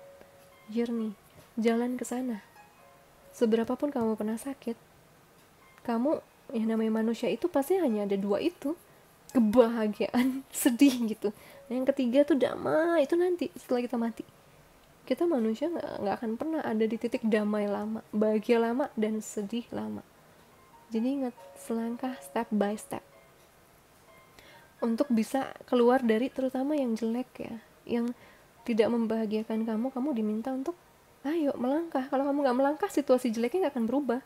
journey, jalan ke sana. Seberapapun kamu pernah sakit, kamu yang namanya manusia itu pasti hanya ada dua itu, kebahagiaan, sedih gitu. Yang ketiga tuh damai, itu nanti setelah kita mati. Kita manusia nggak akan pernah ada di titik damai lama, bahagia lama, dan sedih lama. Jadi ingat, selangkah step by step untuk bisa keluar dari terutama yang jelek ya, yang tidak membahagiakan kamu diminta untuk ayo melangkah. Kalau kamu nggak melangkah, situasi jeleknya nggak akan berubah,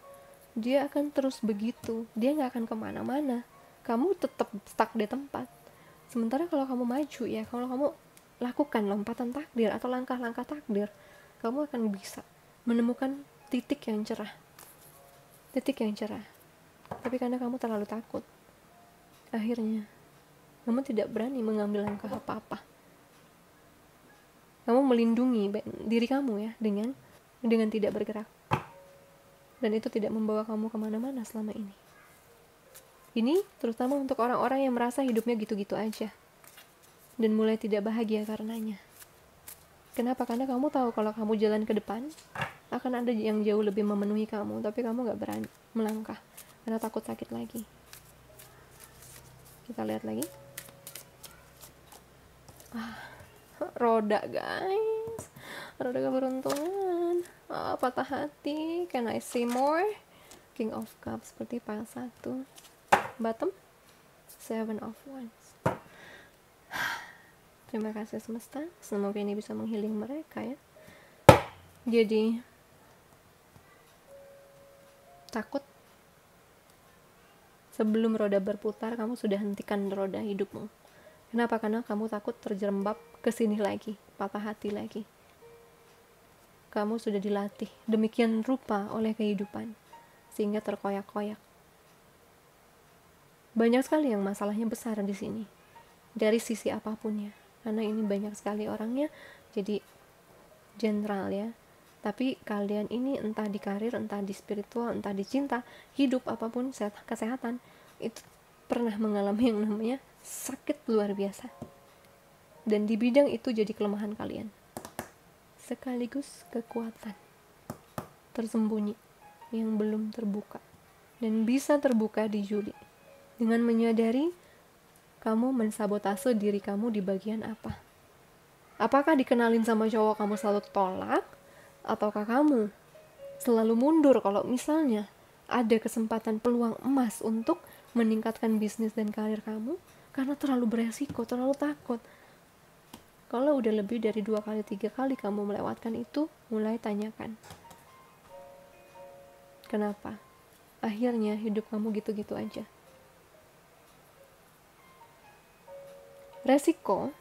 dia akan terus begitu, dia nggak akan kemana-mana, kamu tetap stuck di tempat. Sementara kalau kamu maju ya, kalau kamu lakukan lompatan takdir atau langkah-langkah takdir, kamu akan bisa menemukan titik yang cerah. Tapi karena kamu terlalu takut, akhirnya kamu tidak berani mengambil langkah apa-apa. Kamu melindungi diri kamu ya dengan tidak bergerak. Dan itu tidak membawa kamu kemana-mana selama ini. Ini terutama untuk orang-orang yang merasa hidupnya gitu-gitu aja dan mulai tidak bahagia karenanya. Kenapa? Karena kamu tahu kalau kamu jalan ke depan akan ada yang jauh lebih memenuhi kamu, tapi kamu gak berani melangkah karena takut sakit lagi. Kita lihat lagi. Roda guys, roda keberuntungan. Patah hati. Can I see more? King of Cups seperti pile 1. Bottom 7 of Wands. Terima kasih semesta, semoga ini bisa menghealing mereka ya. Jadi takut sebelum roda berputar, kamu sudah hentikan roda hidupmu. Kenapa? Karena kamu takut terjerembab ke sini lagi, patah hati lagi. Kamu sudah dilatih demikian rupa oleh kehidupan sehingga terkoyak-koyak. Banyak sekali yang masalahnya besar di sini dari sisi apapun ya. Karena ini banyak sekali orangnya, jadi general ya. Tapi kalian ini entah di karir, entah di spiritual, entah di cinta, hidup apapun, kesehatan, itu pernah mengalami yang namanya sakit luar biasa. Dan di bidang itu jadi kelemahan kalian. Sekaligus kekuatan tersembunyi yang belum terbuka. Dan bisa terbuka di Juli. Dengan menyadari kamu mensabotase diri kamu di bagian apa. Apakah dikenalin sama cowok kamu selalu tolak, ataukah kamu selalu mundur kalau misalnya ada kesempatan peluang emas untuk meningkatkan bisnis dan karir kamu karena terlalu beresiko, terlalu takut. Kalau udah lebih dari 2 kali, 3 kali kamu melewatkan itu, mulai tanyakan. Kenapa? Akhirnya hidup kamu gitu-gitu aja. Resiko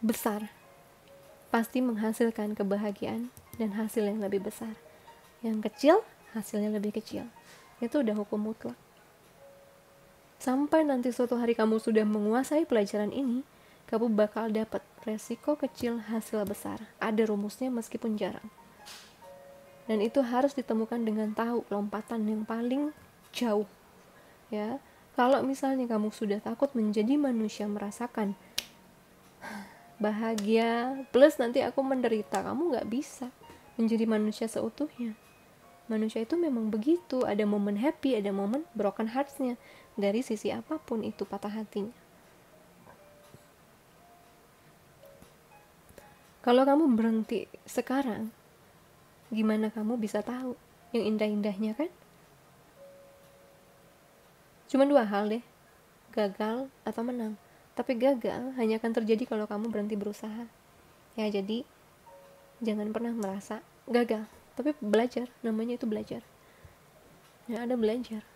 besar pasti menghasilkan kebahagiaan dan hasil yang lebih besar. Yang kecil, hasilnya lebih kecil. Itu udah hukum mutlak. Sampai nanti suatu hari kamu sudah menguasai pelajaran ini, kamu bakal dapat resiko kecil, hasil besar. Ada rumusnya meskipun jarang. Dan itu harus ditemukan dengan tahu lompatan yang paling jauh. Ya, kalau misalnya kamu sudah takut menjadi manusia merasakan bahagia plus nanti aku menderita, kamu gak bisa menjadi manusia seutuhnya. Manusia itu memang begitu, ada momen happy, ada momen broken hearts-nya, dari sisi apapun itu patah hatinya. Kalau kamu berhenti sekarang, gimana kamu bisa tahu yang indah-indahnya kan? Cuma 2 hal deh, gagal atau menang. Tapi gagal hanya akan terjadi kalau kamu berhenti berusaha. Ya, jadi jangan pernah merasa gagal, tapi belajar, namanya itu belajar. Ya, ada belajar.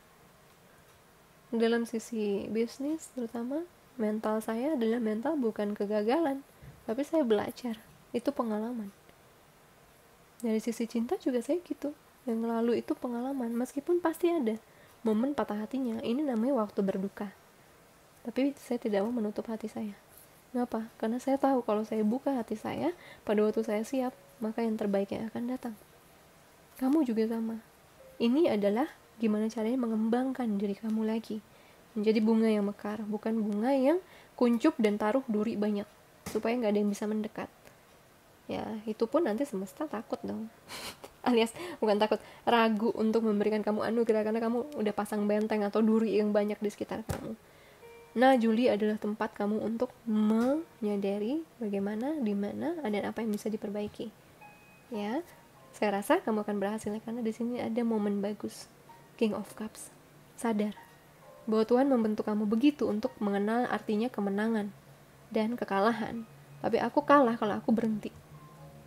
Dalam sisi bisnis terutama, mental saya adalah mental bukan kegagalan, tapi saya belajar. Itu pengalaman. Dari sisi cinta juga saya gitu. Yang lalu itu pengalaman, meskipun pasti ada momen patah hatinya, ini namanya waktu berduka. Tapi saya tidak mau menutup hati saya. Kenapa? Karena saya tahu kalau saya buka hati saya, pada waktu saya siap, maka yang terbaik yang akan datang. Kamu juga sama. Ini adalah gimana caranya mengembangkan diri kamu lagi. Menjadi bunga yang mekar, bukan bunga yang kuncup dan taruh duri banyak, supaya nggak ada yang bisa mendekat. Ya, itu pun nanti semesta takut dong. Alias bukan takut, ragu untuk memberikan kamu anugerah karena kamu udah pasang benteng atau duri yang banyak di sekitar kamu. Nah, Juli adalah tempat kamu untuk menyadari bagaimana, di mana, dan apa yang bisa diperbaiki. Ya, saya rasa kamu akan berhasil karena di sini ada momen bagus. King of Cups. Sadar bahwa Tuhan membentuk kamu begitu untuk mengenal artinya kemenangan dan kekalahan. Tapi aku kalah kalau aku berhenti.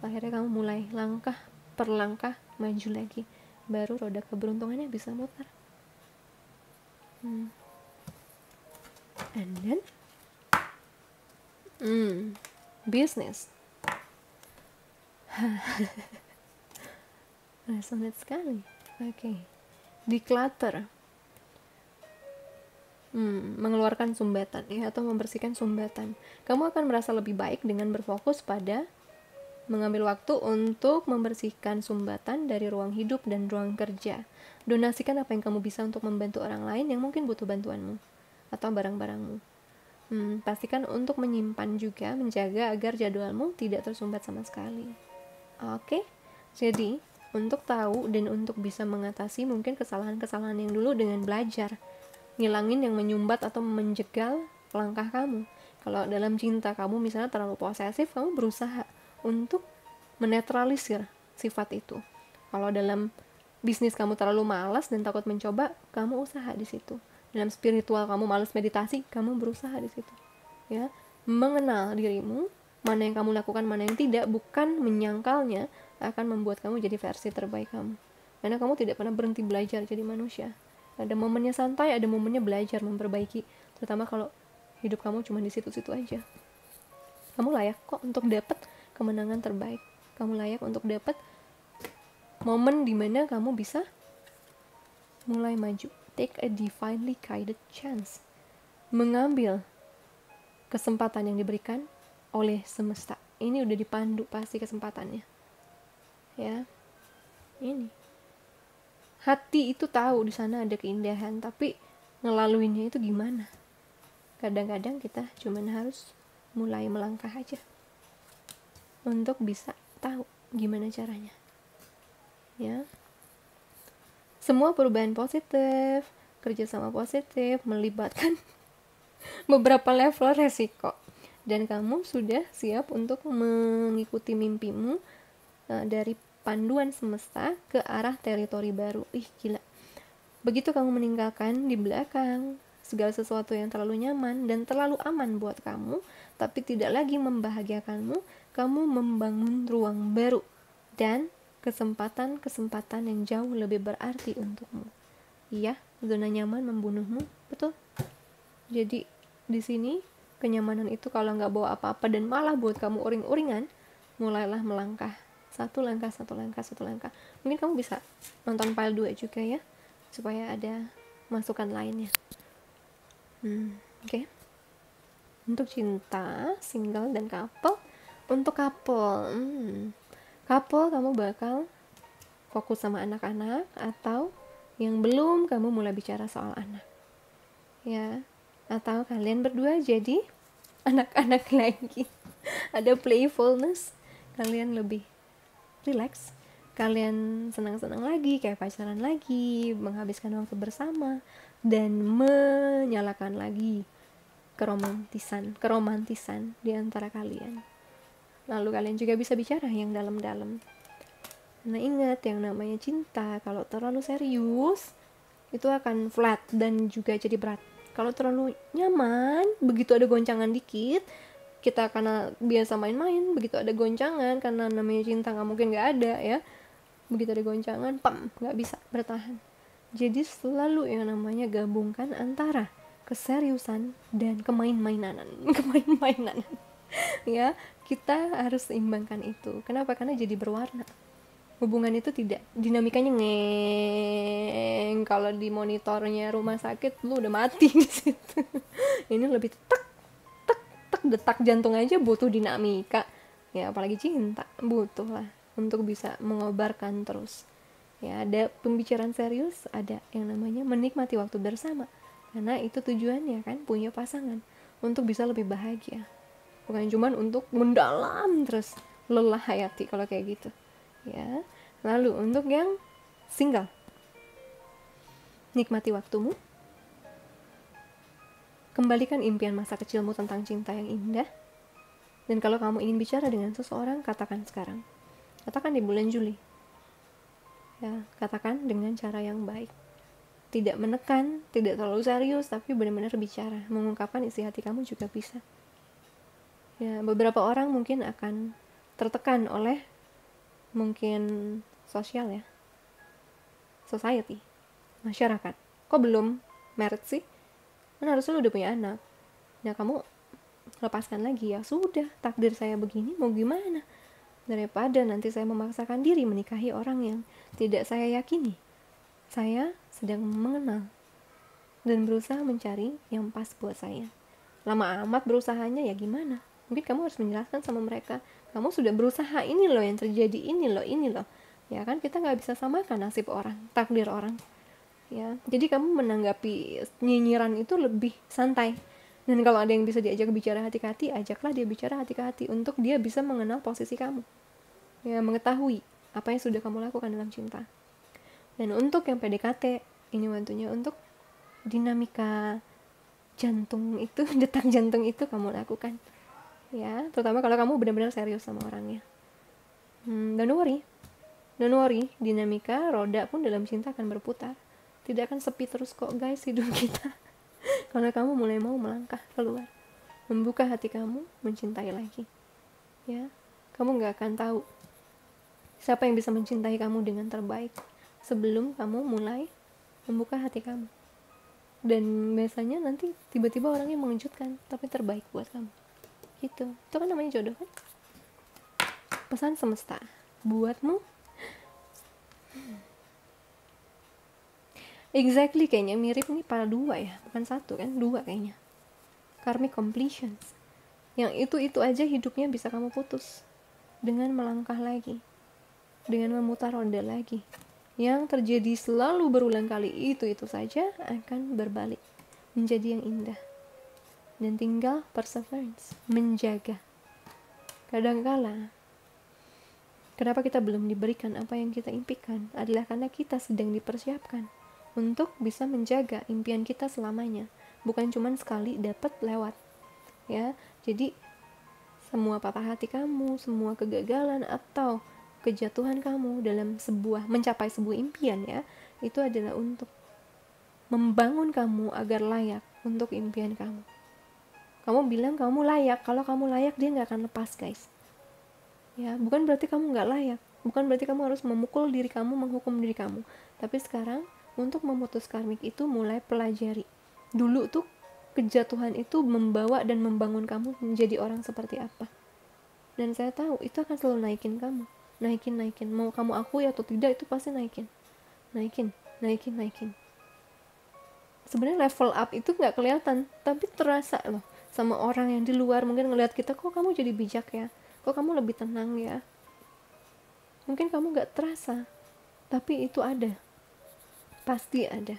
Akhirnya kamu mulai langkah per langkah maju lagi, baru roda keberuntungannya bisa muter. And then business. Resonate sekali. Oke. Declutter. mengeluarkan sumbatan ya, atau membersihkan sumbatan. Kamu akan merasa lebih baik dengan berfokus pada mengambil waktu untuk membersihkan sumbatan dari ruang hidup dan ruang kerja. Donasikan apa yang kamu bisa untuk membantu orang lain yang mungkin butuh bantuanmu atau barang-barangmu. Pastikan untuk menyimpan juga, menjaga agar jadwalmu tidak tersumbat sama sekali. Oke, jadi untuk tahu dan untuk bisa mengatasi mungkin kesalahan-kesalahan yang dulu dengan belajar ngilangin yang menyumbat atau menjegal langkah kamu. Kalau dalam cinta kamu misalnya terlalu posesif, kamu berusaha untuk menetralisir sifat itu. Kalau dalam bisnis kamu terlalu malas dan takut mencoba, kamu usaha di situ. Dalam spiritual kamu malas meditasi, kamu berusaha di situ. Ya, mengenal dirimu, mana yang kamu lakukan, mana yang tidak, bukan menyangkalnya akan membuat kamu jadi versi terbaik kamu. Karena kamu tidak pernah berhenti belajar jadi manusia. Ada momennya santai, ada momennya belajar memperbaiki, terutama kalau hidup kamu cuma di situ-situ aja. Kamu layak kok untuk dapat kemenangan terbaik. Kamu layak untuk dapat momen dimana kamu bisa mulai maju. Take a divinely guided chance. Mengambil kesempatan yang diberikan oleh semesta. Ini udah dipandu pasti kesempatannya. Ya, ini. Hati itu tahu di sana ada keindahan, tapi ngelaluinnya itu gimana? Kadang-kadang kita cuman harus mulai melangkah aja untuk bisa tahu gimana caranya. Ya. Semua perubahan positif, kerjasama positif melibatkan beberapa level resiko, dan kamu sudah siap untuk mengikuti mimpimu dari panduan semesta ke arah teritori baru. Gila. Begitu kamu meninggalkan di belakang segala sesuatu yang terlalu nyaman dan terlalu aman buat kamu, tapi tidak lagi membahagiakanmu, kamu membangun ruang baru dan kesempatan-kesempatan yang jauh lebih berarti untukmu. Iya, zona nyaman membunuhmu, betul. Jadi di sini kenyamanan itu kalau nggak bawa apa-apa dan malah buat kamu uring-uringan, mulailah melangkah. Satu langkah. Mungkin kamu bisa nonton file 2 juga ya, supaya ada masukan lainnya. Oke. Untuk cinta, single dan couple. Untuk couple, couple kamu bakal fokus sama anak-anak, atau yang belum kamu mulai bicara soal anak. Ya, atau kalian berdua jadi anak-anak lagi. Ada playfulness, kalian lebih relax, kalian senang-senang lagi, kayak pacaran lagi, menghabiskan waktu bersama, dan menyalakan lagi keromantisan di antara kalian. Lalu kalian juga bisa bicara yang dalam-dalam. Nah, ingat, yang namanya cinta kalau terlalu serius itu akan flat dan juga jadi berat. Kalau terlalu nyaman, begitu ada goncangan dikit, kita karena biasa main-main, begitu ada goncangan, karena namanya cinta nggak mungkin nggak ada ya, begitu ada goncangan, nggak bisa bertahan. Jadi selalu yang namanya gabungkan antara keseriusan dan kemain-mainan ya, kita harus seimbangkan itu. Kenapa? Karena jadi berwarna. Hubungan itu tidak dinamikanya ngeng, kalau di monitornya rumah sakit lu udah mati di situ. Ini lebih detak jantung aja butuh dinamika ya, apalagi cinta butuh lah untuk bisa mengobarkan terus ya. Ada pembicaraan serius, ada yang namanya menikmati waktu bersama, karena itu tujuannya kan, punya pasangan untuk bisa lebih bahagia, bukan cuman untuk mendalam terus lelah hayati kalau kayak gitu ya. Lalu untuk yang single, nikmati waktumu, kembalikan impian masa kecilmu tentang cinta yang indah. Dan kalau kamu ingin bicara dengan seseorang, katakan sekarang. Katakan di bulan Juli. Ya, katakan dengan cara yang baik. Tidak menekan, tidak terlalu serius, tapi benar-benar bicara. Mengungkapkan isi hati kamu juga bisa. Ya, beberapa orang mungkin akan tertekan oleh mungkin sosial ya. Society, masyarakat. Kok belum married sih? Kan harusnya lu udah punya anak. Nah, kamu lepaskan lagi, ya sudah, takdir saya begini, mau gimana, daripada nanti saya memaksakan diri menikahi orang yang tidak saya yakini. Saya sedang mengenal dan berusaha mencari yang pas buat saya. Lama amat berusahanya ya gimana? Mungkin kamu harus menjelaskan sama mereka, kamu sudah berusaha, ini loh yang terjadi, ini loh. Ya kan, kita nggak bisa samakan nasib orang, takdir orang. Ya, jadi kamu menanggapi nyinyiran itu lebih santai. Dan kalau ada yang bisa diajak bicara hati ke hati, ajaklah dia bicara hati ke hati untuk dia bisa mengenal posisi kamu. Ya, mengetahui apa yang sudah kamu lakukan dalam cinta. Dan untuk yang PDKT, ini waktunya untuk dinamika jantung itu, detak jantung itu kamu lakukan. Ya, terutama kalau kamu benar-benar serius sama orangnya. Don't worry, dinamika roda pun dalam cinta akan berputar. Tidak akan sepi terus kok guys hidup kita. Karena kamu mulai mau melangkah keluar, membuka hati kamu, mencintai lagi. Ya, kamu gak akan tahu siapa yang bisa mencintai kamu dengan terbaik sebelum kamu mulai membuka hati kamu. Dan biasanya nanti tiba-tiba orangnya mengejutkan, tapi terbaik buat kamu. Gitu. Itu kan namanya jodoh kan? Pesan semesta buatmu. Exactly, kayaknya mirip nih para dua ya, bukan satu kan, dua kayaknya. Karmic completions. Yang itu aja hidupnya bisa kamu putus dengan melangkah lagi, dengan memutar roda lagi. Yang terjadi selalu berulang kali itu saja akan berbalik menjadi yang indah. Dan tinggal perseverance, menjaga. Kadangkala kenapa kita belum diberikan apa yang kita impikan adalah karena kita sedang dipersiapkan untuk bisa menjaga impian kita selamanya, bukan cuma sekali dapat lewat. Ya, jadi semua patah hati kamu, semua kegagalan atau kejatuhan kamu dalam mencapai sebuah impian ya, itu adalah untuk membangun kamu agar layak untuk impian kamu. Kamu bilang kamu layak, kalau kamu layak dia nggak akan lepas guys. Ya, bukan berarti kamu nggak layak, bukan berarti kamu harus memukul diri kamu, menghukum diri kamu. Tapi sekarang untuk memutus karmik itu mulai pelajari. Dulu tuh kejatuhan itu membawa dan membangun kamu menjadi orang seperti apa. Dan saya tahu itu akan selalu naikin kamu. Naikin. Mau kamu akui atau tidak, itu pasti naikin. Sebenarnya level up itu nggak kelihatan, tapi terasa loh sama orang yang di luar. Mungkin ngelihat kita, kok kamu jadi bijak ya, kok kamu lebih tenang ya. Mungkin kamu nggak terasa, tapi itu ada. Pasti ada,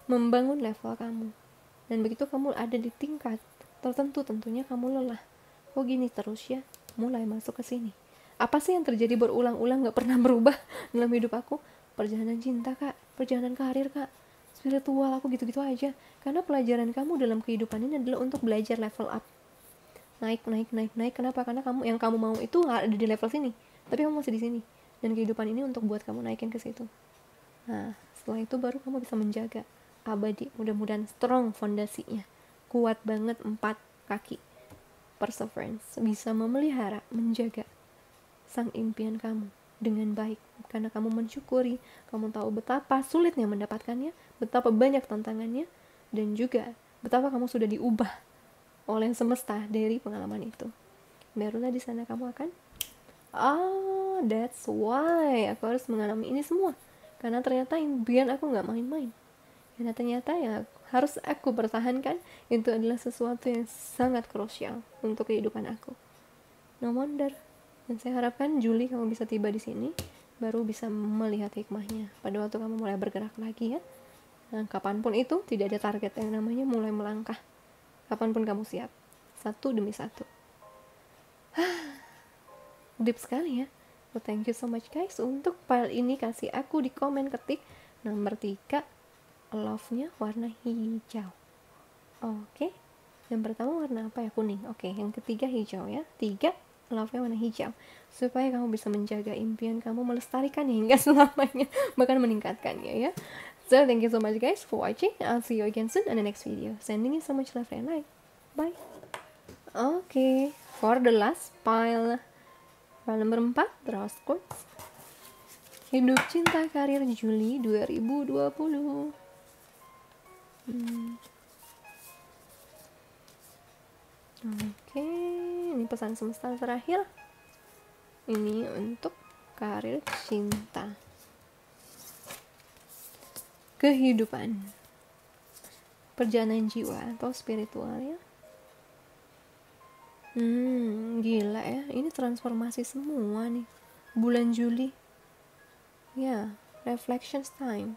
membangun level kamu. Dan begitu kamu ada di tingkat tertentu, tentunya kamu lelah. Kok gini terus ya? Mulai masuk ke sini. Apa sih yang terjadi berulang-ulang gak pernah berubah dalam hidup aku? Perjalanan cinta kak, perjalanan karir kak, spiritual aku gitu-gitu aja. Karena pelajaran kamu dalam kehidupan ini adalah untuk belajar level up. Naik. Kenapa? Karena yang kamu mau itu ada di level sini, tapi kamu masih di sini. Dan kehidupan ini untuk buat kamu naikin ke situ. Nah, setelah itu baru kamu bisa menjaga abadi. Mudah-mudahan strong fondasinya, kuat banget 4 kaki. Perseverance, bisa memelihara, menjaga sang impian kamu dengan baik. Karena kamu mensyukuri, kamu tahu betapa sulitnya mendapatkannya, betapa banyak tantangannya, dan juga betapa kamu sudah diubah oleh semesta dari pengalaman itu. Barulah di sana kamu akan, that's why aku harus mengalami ini semua. Karena ternyata impian aku gak main-main. Karena ternyata yang harus aku pertahankan itu adalah sesuatu yang sangat krusial untuk kehidupan aku. No wonder. Dan saya harapkan Juli kamu bisa tiba di sini, baru bisa melihat hikmahnya pada waktu kamu mulai bergerak lagi ya. Nah, kapanpun itu tidak ada target yang namanya mulai melangkah. Kapanpun kamu siap, satu demi satu. Deep sekali ya. So, thank you so much guys. Untuk file ini kasih aku di komen, ketik nomor 3, love-nya warna hijau. Oke. Yang pertama warna apa ya? Kuning. Oke, yang ketiga hijau ya. 3, love-nya warna hijau. Supaya kamu bisa menjaga impian kamu, melestarikannya hingga selamanya, bahkan meningkatkannya ya. So, thank you so much guys for watching. I'll see you again soon in the next video. Sending you so much love and light. Bye. Oke, for the last file nomor 4, Rose Quartz. Hidup cinta karir Juli 2020. Oke, ini pesan semesta terakhir. Ini untuk karir cinta. Kehidupan. perjalanan jiwa atau spiritual ya. Gila ya, ini transformasi semua nih bulan Juli ya. Reflections time,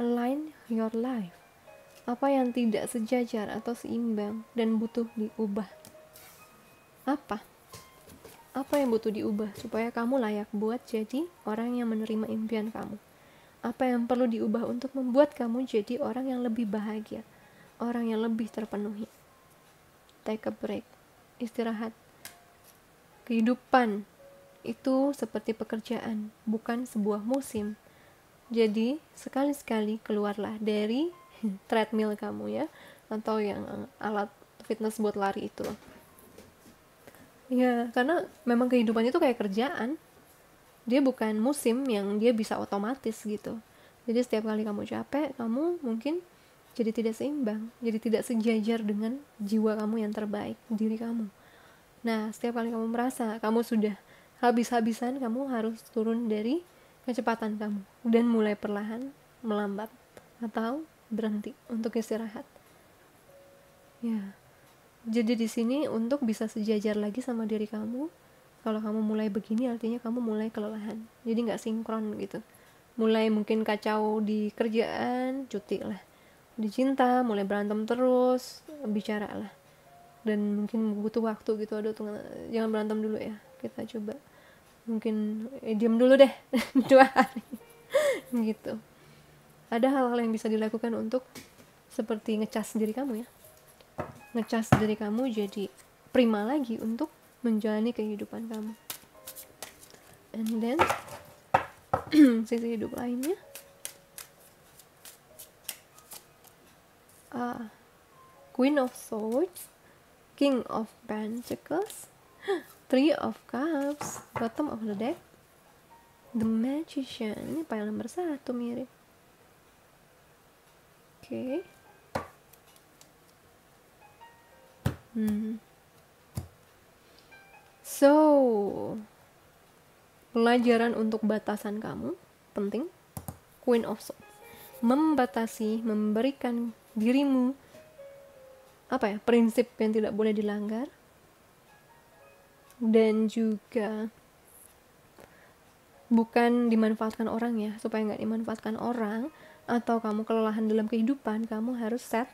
align your life. Apa yang tidak sejajar atau seimbang dan butuh diubah? Apa yang butuh diubah supaya kamu layak buat jadi orang yang menerima impian kamu? Apa yang perlu diubah untuk membuat kamu jadi orang yang lebih bahagia, orang yang lebih terpenuhi? Take a break, istirahat. Kehidupan itu seperti pekerjaan, bukan sebuah musim. Jadi sekali-sekali keluarlah dari treadmill kamu ya, atau yang alat fitness buat lari itu loh. Ya, karena memang kehidupan itu kayak kerjaan. Dia bukan musim yang dia bisa otomatis gitu. Jadi setiap kali kamu capek, kamu mungkin jadi tidak seimbang, jadi tidak sejajar dengan jiwa kamu yang terbaik, diri kamu. Nah, setiap kali kamu merasa kamu sudah habis-habisan, kamu harus turun dari kecepatan kamu dan mulai perlahan melambat atau berhenti untuk istirahat. Ya. Jadi di sini untuk bisa sejajar lagi sama diri kamu, kalau kamu mulai begini artinya kamu mulai kelelahan. Jadi nggak sinkron gitu. Mulai mungkin kacau di kerjaan, cuti lah. Di cinta mulai berantem terus, bicara lah. Dan mungkin butuh waktu gitu. Aduh, jangan berantem dulu ya, kita coba mungkin diam dulu deh 2 hari gitu. Ada hal-hal yang bisa dilakukan untuk seperti ngecas diri kamu ya, ngecas diri kamu jadi prima lagi untuk menjalani kehidupan kamu. And then sisi hidup lainnya, Queen of Swords, King of Pentacles, Three of Cups, bottom of the deck, The Magician. Ini pile nomor 1 mirip. Oke. So, pelajaran untuk batasan kamu penting. Queen of Swords, membatasi, memberikan dirimu prinsip yang tidak boleh dilanggar, dan juga bukan dimanfaatkan orang ya, supaya nggak dimanfaatkan orang atau kamu kelelahan dalam kehidupan. Kamu harus set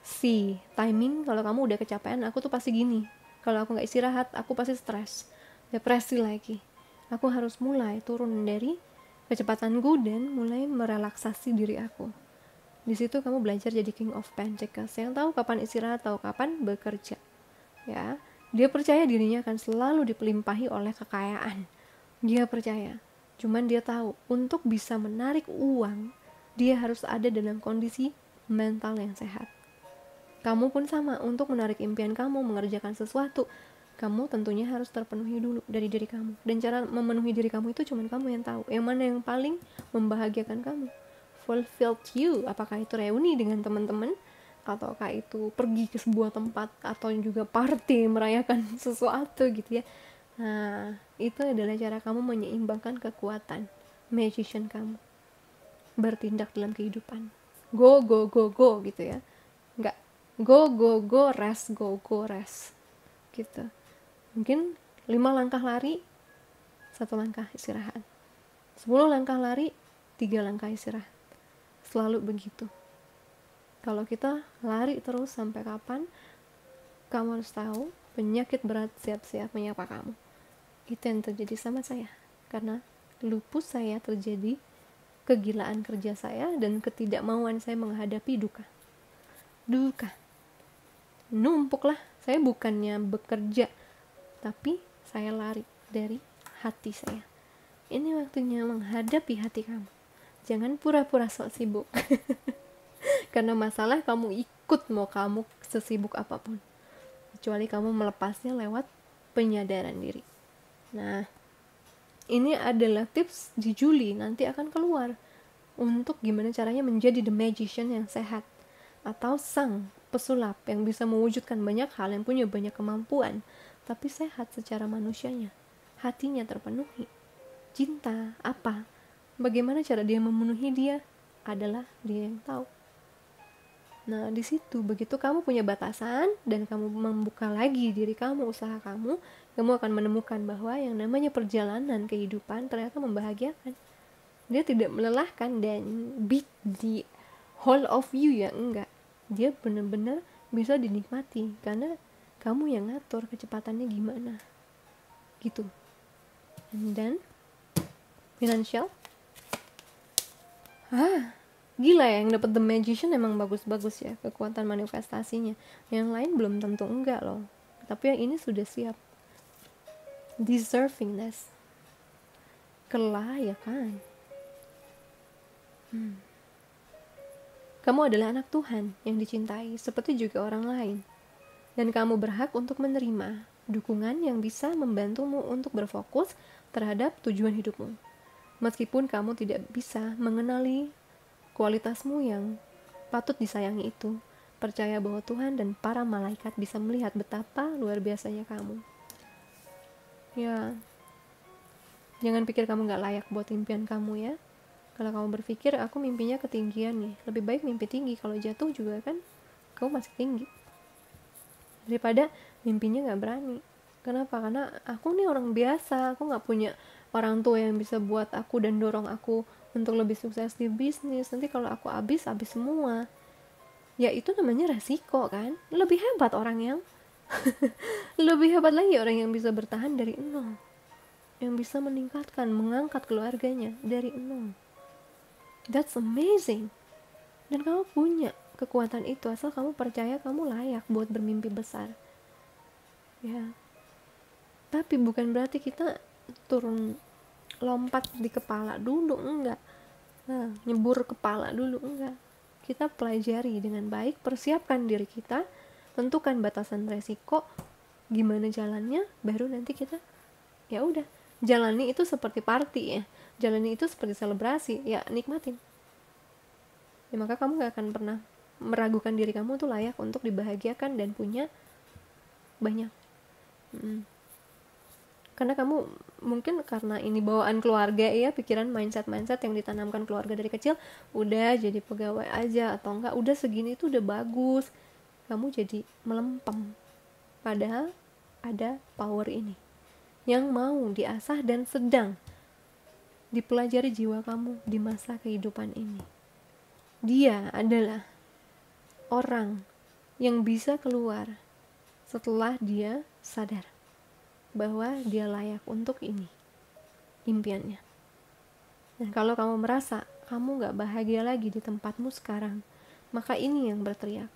si timing. Kalau kamu udah kecapean, aku tuh pasti gini, kalau aku nggak istirahat aku pasti stres, depresi lagi. Aku harus mulai turun dari kecepatanku dan mulai merelaksasi diri aku. Di situ kamu belajar jadi King of Pentacles yang tahu kapan istirahat, tahu kapan bekerja. Ya, dia percaya dirinya akan selalu dipelimpahi oleh kekayaan. Dia percaya. Cuman dia tahu untuk bisa menarik uang, dia harus ada dalam kondisi mental yang sehat. Kamu pun sama, untuk menarik impian kamu, mengerjakan sesuatu, kamu tentunya harus terpenuhi dulu dari diri kamu. Dan cara memenuhi diri kamu itu cuma kamu yang tahu. Yang mana yang paling membahagiakan kamu, fulfilled you. Apakah itu reuni dengan teman-teman, ataukah itu pergi ke sebuah tempat, atau juga party merayakan sesuatu gitu ya. Nah, itu adalah cara kamu menyeimbangkan kekuatan magician kamu bertindak dalam kehidupan. Go, go, go, go gitu ya. Enggak go, go, go, rest, go, go, rest gitu. Mungkin 5 langkah lari, 1 langkah istirahat. 10 langkah lari, 3 langkah istirahat. Selalu begitu. Kalau kita lari terus sampai kapan, kamu harus tahu penyakit berat siap-siap menyapa kamu. Itu yang terjadi sama saya. Karena lupus saya terjadi kegilaan kerja saya dan ketidakmauan saya menghadapi duka. Numpuklah. Saya bukannya bekerja, tapi saya lari dari hati saya. Ini waktunya menghadapi hati kamu. Jangan pura-pura sok sibuk. Karena masalah kamu ikut mau kamu sesibuk apapun, kecuali kamu melepasnya lewat penyadaran diri. Nah, ini adalah tips di Juli nanti akan keluar untuk gimana caranya menjadi the magician yang sehat, atau sang pesulap yang bisa mewujudkan banyak hal, yang punya banyak kemampuan tapi sehat secara manusianya, hatinya terpenuhi. Cinta apa? Bagaimana cara dia memenuhi dia? Adalah dia yang tahu. Nah, di situ begitu kamu punya batasan dan kamu membuka lagi diri kamu, usaha kamu akan menemukan bahwa yang namanya perjalanan kehidupan ternyata membahagiakan. Dia tidak melelahkan dan big the whole of you ya, enggak. Dia benar-benar bisa dinikmati karena kamu yang ngatur kecepatannya gimana. Gitu. And then financial. Gila ya, yang dapat The Magician emang bagus-bagus ya kekuatan manifestasinya. Yang lain belum tentu enggak loh. Tapi yang ini sudah siap. Deservingness. Kelayakan. Kamu adalah anak Tuhan yang dicintai seperti juga orang lain. Dan kamu berhak untuk menerima dukungan yang bisa membantumu untuk berfokus terhadap tujuan hidupmu. Meskipun kamu tidak bisa mengenali kualitasmu yang patut disayangi itu, percaya bahwa Tuhan dan para malaikat bisa melihat betapa luar biasanya kamu. Ya, jangan pikir kamu gak layak buat impian kamu ya. Kalau kamu berpikir aku mimpinya ketinggian nih, lebih baik mimpi tinggi. Kalau jatuh juga kan kamu masih tinggi daripada mimpinya gak berani. Kenapa? Karena aku nih orang biasa, aku gak punya orang tua yang bisa buat aku dan dorong aku untuk lebih sukses di bisnis. Nanti kalau aku habis semua. Ya itu namanya resiko kan. Lebih hebat orang yang lebih hebat lagi orang yang bisa bertahan dari nol, yang bisa meningkatkan, mengangkat keluarganya dari nol. That's amazing. Dan kamu punya kekuatan itu asal kamu percaya kamu layak buat bermimpi besar. Ya. Tapi bukan berarti kita turun lompat di kepala dulu, enggak. Nah, nyebur kepala dulu, enggak. Kita pelajari dengan baik, persiapkan diri kita, tentukan batasan resiko, gimana jalannya, baru nanti kita ya udah jalani itu seperti party ya, jalani itu seperti selebrasi ya, nikmatin ya. Maka kamu gak akan pernah meragukan diri kamu tuh layak untuk dibahagiakan dan punya banyak. Karena kamu mungkin karena ini bawaan keluarga ya, pikiran mindset yang ditanamkan keluarga dari kecil, udah jadi pegawai aja atau enggak udah segini itu udah bagus, kamu jadi melempem. Padahal ada power ini yang mau diasah dan sedang dipelajari jiwa kamu di masa kehidupan ini. Dia adalah orang yang bisa keluar setelah dia sadar bahwa dia layak untuk ini, impiannya. Dan kalau kamu merasa kamu gak bahagia lagi di tempatmu sekarang, maka ini yang berteriak.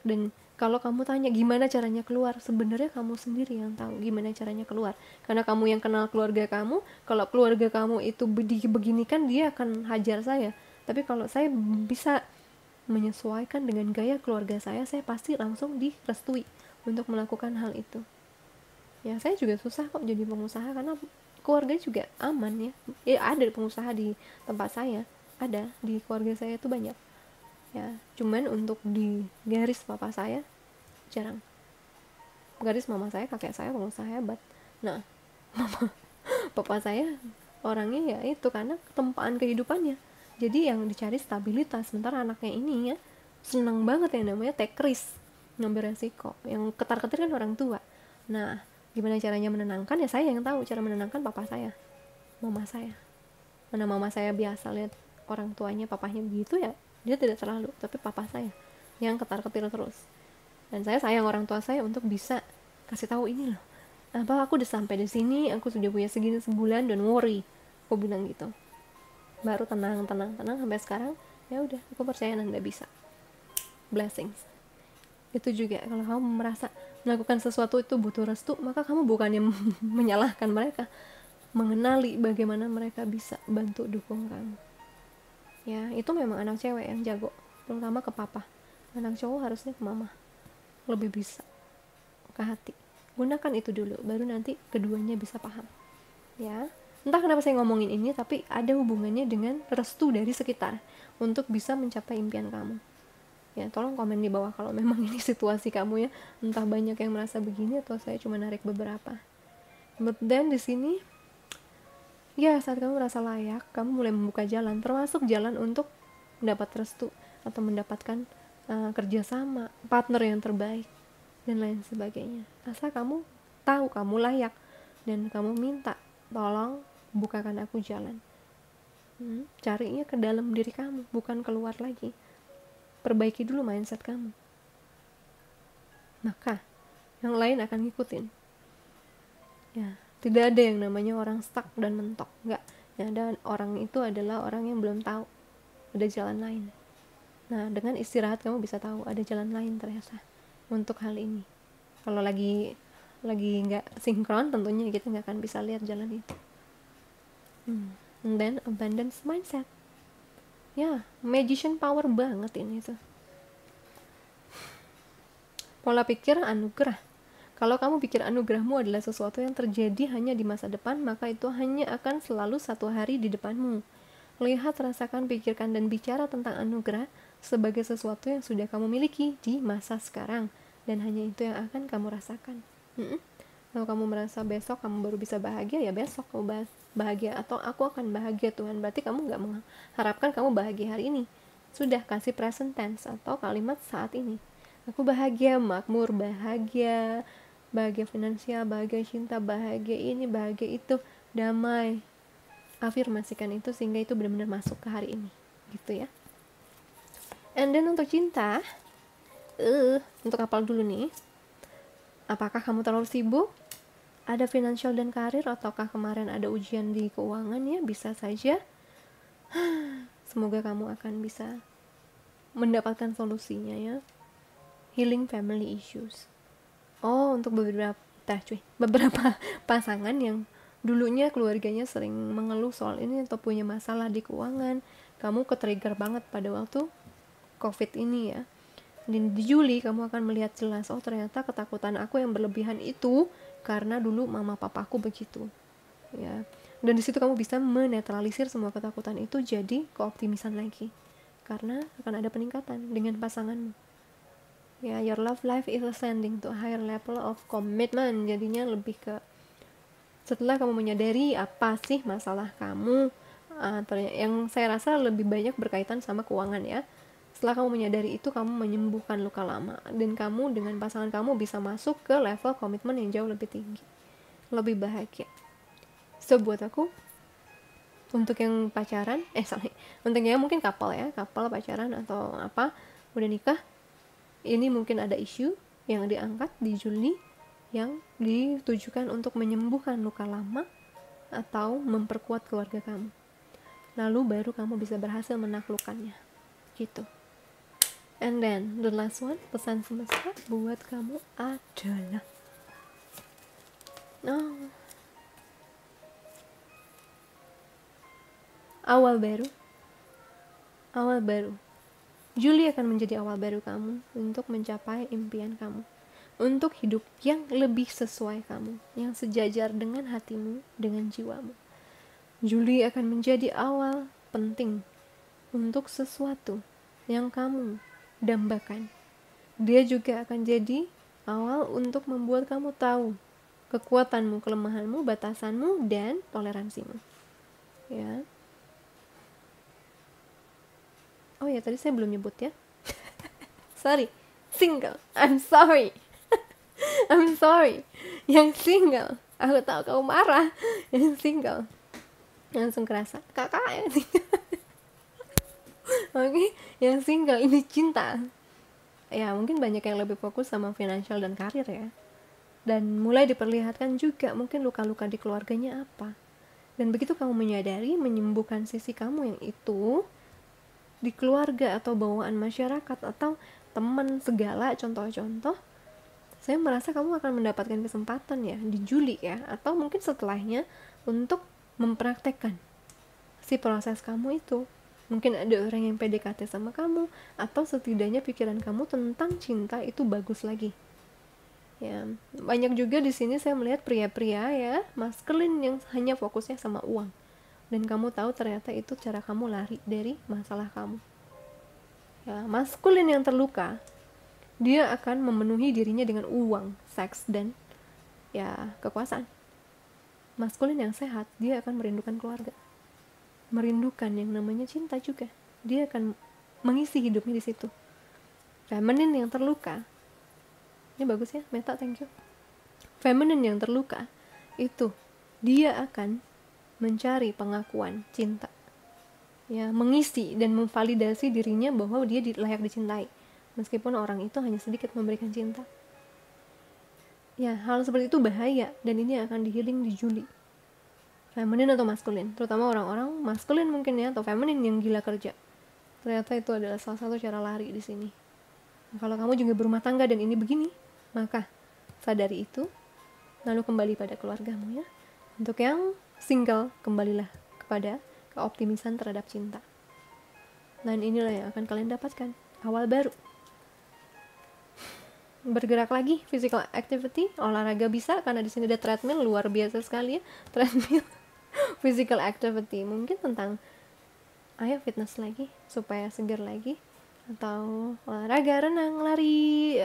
Dan kalau kamu tanya gimana caranya keluar, sebenarnya kamu sendiri yang tahu gimana caranya keluar. Karena kamu yang kenal keluarga kamu. Kalau keluarga kamu itu beginikan, dia akan hajar saya. Tapi kalau saya bisa menyesuaikan dengan gaya keluarga saya pasti langsung direstui untuk melakukan hal itu. Ya, saya juga susah kok jadi pengusaha karena keluarga juga aman ya. Ada pengusaha di tempat saya, ada di keluarga saya itu banyak. Ya, cuman untuk di garis papa saya jarang. Garis mama saya, kakek saya pengusaha hebat. Nah, papa saya orangnya ya itu karena ketempaan kehidupannya. Jadi yang dicari stabilitas, sementara anaknya ini ya senang banget yang namanya take risk, ngambil resiko. Yang ketar-ketir kan orang tua. Nah, gimana caranya menenangkan ya saya yang tahu cara menenangkan papa saya, mama saya. Mana mama saya biasa lihat orang tuanya, papahnya begitu ya, dia tidak terlalu, tapi papa saya yang ketar-ketir terus. Dan saya sayang orang tua saya untuk bisa kasih tahu ini loh, apa aku udah sampai di sini, aku sudah punya segini sebulan, don't worry, aku bilang gitu. Baru tenang sampai sekarang. Ya udah, aku percaya Anda bisa. Blessings. Itu juga kalau kamu merasa melakukan sesuatu itu butuh restu, maka kamu bukannya menyalahkan mereka, mengenali bagaimana mereka bisa bantu dukung kamu. Ya, itu memang anak cewek yang jago, terutama ke papa. Anak cowok harusnya ke mama, lebih bisa ke hati. Gunakan itu dulu, baru nanti keduanya bisa paham. Ya, entah kenapa saya ngomongin ini, tapi ada hubungannya dengan restu dari sekitar untuk bisa mencapai impian kamu. Ya, tolong komen di bawah kalau memang ini situasi kamu ya, entah banyak yang merasa begini atau saya cuma narik beberapa. But then di sini ya, saat kamu merasa layak, kamu mulai membuka jalan, termasuk jalan untuk mendapat restu atau mendapatkan kerjasama, partner yang terbaik, dan lain sebagainya. Asal kamu tahu kamu layak dan kamu minta, tolong bukakan aku jalan. Carinya ke dalam diri kamu, bukan keluar lagi. Perbaiki dulu mindset kamu, maka yang lain akan ngikutin. Ya, tidak ada yang namanya orang stuck dan mentok, enggak. Yang ada orang itu adalah orang yang belum tahu ada jalan lain. Nah, dengan istirahat kamu bisa tahu ada jalan lain ternyata untuk hal ini. Kalau lagi nggak sinkron, tentunya kita nggak akan bisa lihat jalan itu. And then abundance mindset. Ya, magician power banget ini tuh. Pola pikir anugerah. Kalau kamu pikir anugerahmu adalah sesuatu yang terjadi hanya di masa depan, maka itu hanya akan selalu satu hari di depanmu. Lihat, rasakan, pikirkan, dan bicara tentang anugerah sebagai sesuatu yang sudah kamu miliki di masa sekarang. Dan hanya itu yang akan kamu rasakan. Kalau kamu merasa besok kamu baru bisa bahagia, ya besok kamu bahagia. Atau aku akan bahagia Tuhan, berarti kamu gak mengharapkan kamu bahagia hari ini. Sudah, kasih present tense atau kalimat saat ini. Aku bahagia, makmur, bahagia finansial, bahagia cinta, bahagia ini, bahagia itu, damai. Afirmasikan itu sehingga itu benar-benar masuk ke hari ini, gitu ya. And then untuk cinta, untuk hafal dulu nih. Apakah kamu terlalu sibuk? Ada financial dan karir, ataukah kemarin ada ujian di keuangan ya? Bisa saja. Semoga kamu akan bisa mendapatkan solusinya ya. Healing family issues. Untuk beberapa pasangan yang dulunya keluarganya sering mengeluh soal ini atau punya masalah di keuangan, kamu ke-trigger banget pada waktu COVID ini ya. Dan di Juli kamu akan melihat jelas, ternyata ketakutan aku yang berlebihan itu karena dulu mama papaku begitu. Ya. Dan di situ kamu bisa menetralisir semua ketakutan itu jadi keoptimisan lagi. Karena akan ada peningkatan dengan pasanganmu. Ya, your love life is ascending to a higher level of commitment. Jadinya lebih ke setelah kamu menyadari apa sih masalah kamu, yang saya rasa lebih banyak berkaitan sama keuangan ya. Setelah kamu menyadari itu, kamu menyembuhkan luka lama dan kamu dengan pasangan kamu bisa masuk ke level komitmen yang jauh lebih tinggi, lebih bahagia. So buat aku, untuk yang pacaran, untuk yang mungkin couple pacaran atau apa udah nikah, ini mungkin ada isu yang diangkat di Juli yang ditujukan untuk menyembuhkan luka lama atau memperkuat keluarga kamu. Lalu baru kamu bisa berhasil menaklukkannya. Gitu. And then the last one, pesan semesta buat kamu adalah awal baru. Juli akan menjadi awal baru kamu untuk mencapai impian kamu, untuk hidup yang lebih sesuai kamu, yang sejajar dengan hatimu, dengan jiwamu. Juli akan menjadi awal penting untuk sesuatu yang kamu dambakan. Dia juga akan jadi awal untuk membuat kamu tahu kekuatanmu, kelemahanmu, batasanmu, dan toleransimu. Ya. Oh ya, tadi saya belum nyebut ya. Sorry, single. I'm sorry. Yang single, aku tahu kamu marah. Yang single, langsung kerasa kakak yang single. Oke, yang single ini cinta. Ya, mungkin banyak yang lebih fokus sama financial dan karir ya. Dan mulai diperlihatkan juga mungkin luka-luka di keluarganya apa. Dan begitu kamu menyadari, menyembuhkan sisi kamu yang itu di keluarga atau bawaan masyarakat atau teman segala contoh-contoh, saya merasa kamu akan mendapatkan kesempatan ya di Juli ya, atau mungkin setelahnya untuk mempraktekkan si proses kamu itu. Mungkin ada orang yang PDKT sama kamu, atau setidaknya pikiran kamu tentang cinta itu bagus lagi. Ya, banyak juga di sini saya melihat pria-pria ya, maskulin yang hanya fokusnya sama uang. Dan kamu tahu ternyata itu cara kamu lari dari masalah kamu. Ya, maskulin yang terluka, dia akan memenuhi dirinya dengan uang, seks, dan ya kekuasaan. Maskulin yang sehat, dia akan merindukan keluarga, merindukan yang namanya cinta juga. Dia akan mengisi hidupnya di situ. Feminine yang terluka, ini bagus ya Meta, thank you. Feminine yang terluka itu dia akan mencari pengakuan cinta, ya, mengisi dan memvalidasi dirinya bahwa dia layak dicintai meskipun orang itu hanya sedikit memberikan cinta. Ya, hal seperti itu bahaya, dan ini akan di-healing di Juli. Feminin atau maskulin, terutama orang-orang maskulin mungkin ya, atau feminin yang gila kerja. Ternyata itu adalah salah satu cara lari di sini. Nah, kalau kamu juga berumah tangga dan ini begini, maka sadari itu, lalu kembali pada keluargamu ya. Untuk yang single, kembalilah kepada keoptimisan terhadap cinta. Dan inilah yang akan kalian dapatkan, awal baru. Bergerak lagi, physical activity, olahraga bisa, karena di sini ada treadmill, luar biasa sekali ya, treadmill. Physical activity mungkin tentang ayo fitness lagi supaya segar lagi, atau olahraga, renang, lari,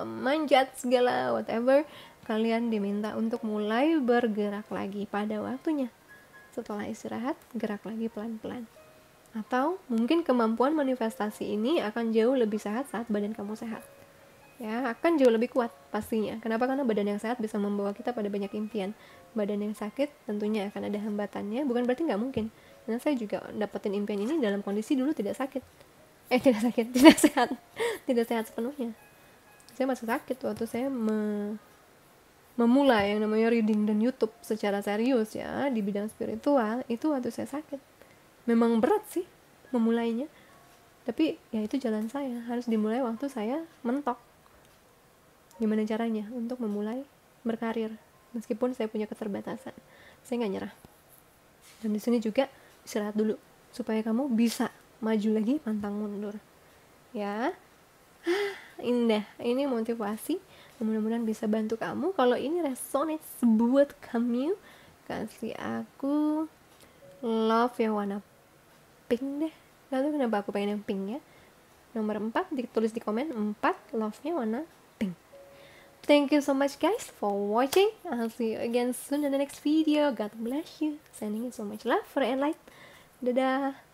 manjat, segala whatever kalian diminta untuk mulai bergerak lagi pada waktunya. Setelah istirahat, gerak lagi pelan-pelan. Atau mungkin kemampuan manifestasi ini akan jauh lebih sehat saat badan kamu sehat. Ya, akan jauh lebih kuat pastinya. Kenapa? Karena badan yang sehat bisa membawa kita pada banyak impian. Badan yang sakit tentunya akan ada hambatannya. Bukan berarti nggak mungkin. Karena saya juga dapetin impian ini dalam kondisi dulu tidak sakit. Tidak sehat. Tidak sehat sepenuhnya. Saya masih sakit waktu saya memulai yang namanya reading dan YouTube secara serius ya di bidang spiritual. Itu waktu saya sakit. Memang berat sih memulainya. Tapi ya itu jalan saya. Harus dimulai waktu saya mentok. Gimana caranya untuk memulai berkarir meskipun saya punya keterbatasan, saya nggak nyerah. Dan di sini juga istirahat dulu supaya kamu bisa maju lagi pantang mundur ya. Indah, ini motivasi, mudah-mudahan bisa bantu kamu. Kalau ini resonate buat kamu, kasih aku love yang warna pink deh. Lalu kenapa aku pengen yang pink ya, nomor 4 ditulis di komen, 4 love-nya warna pink. Thank you so much guys for watching. I'll see you again soon in the next video. God bless you. Sending you so much love for and light. Dadah.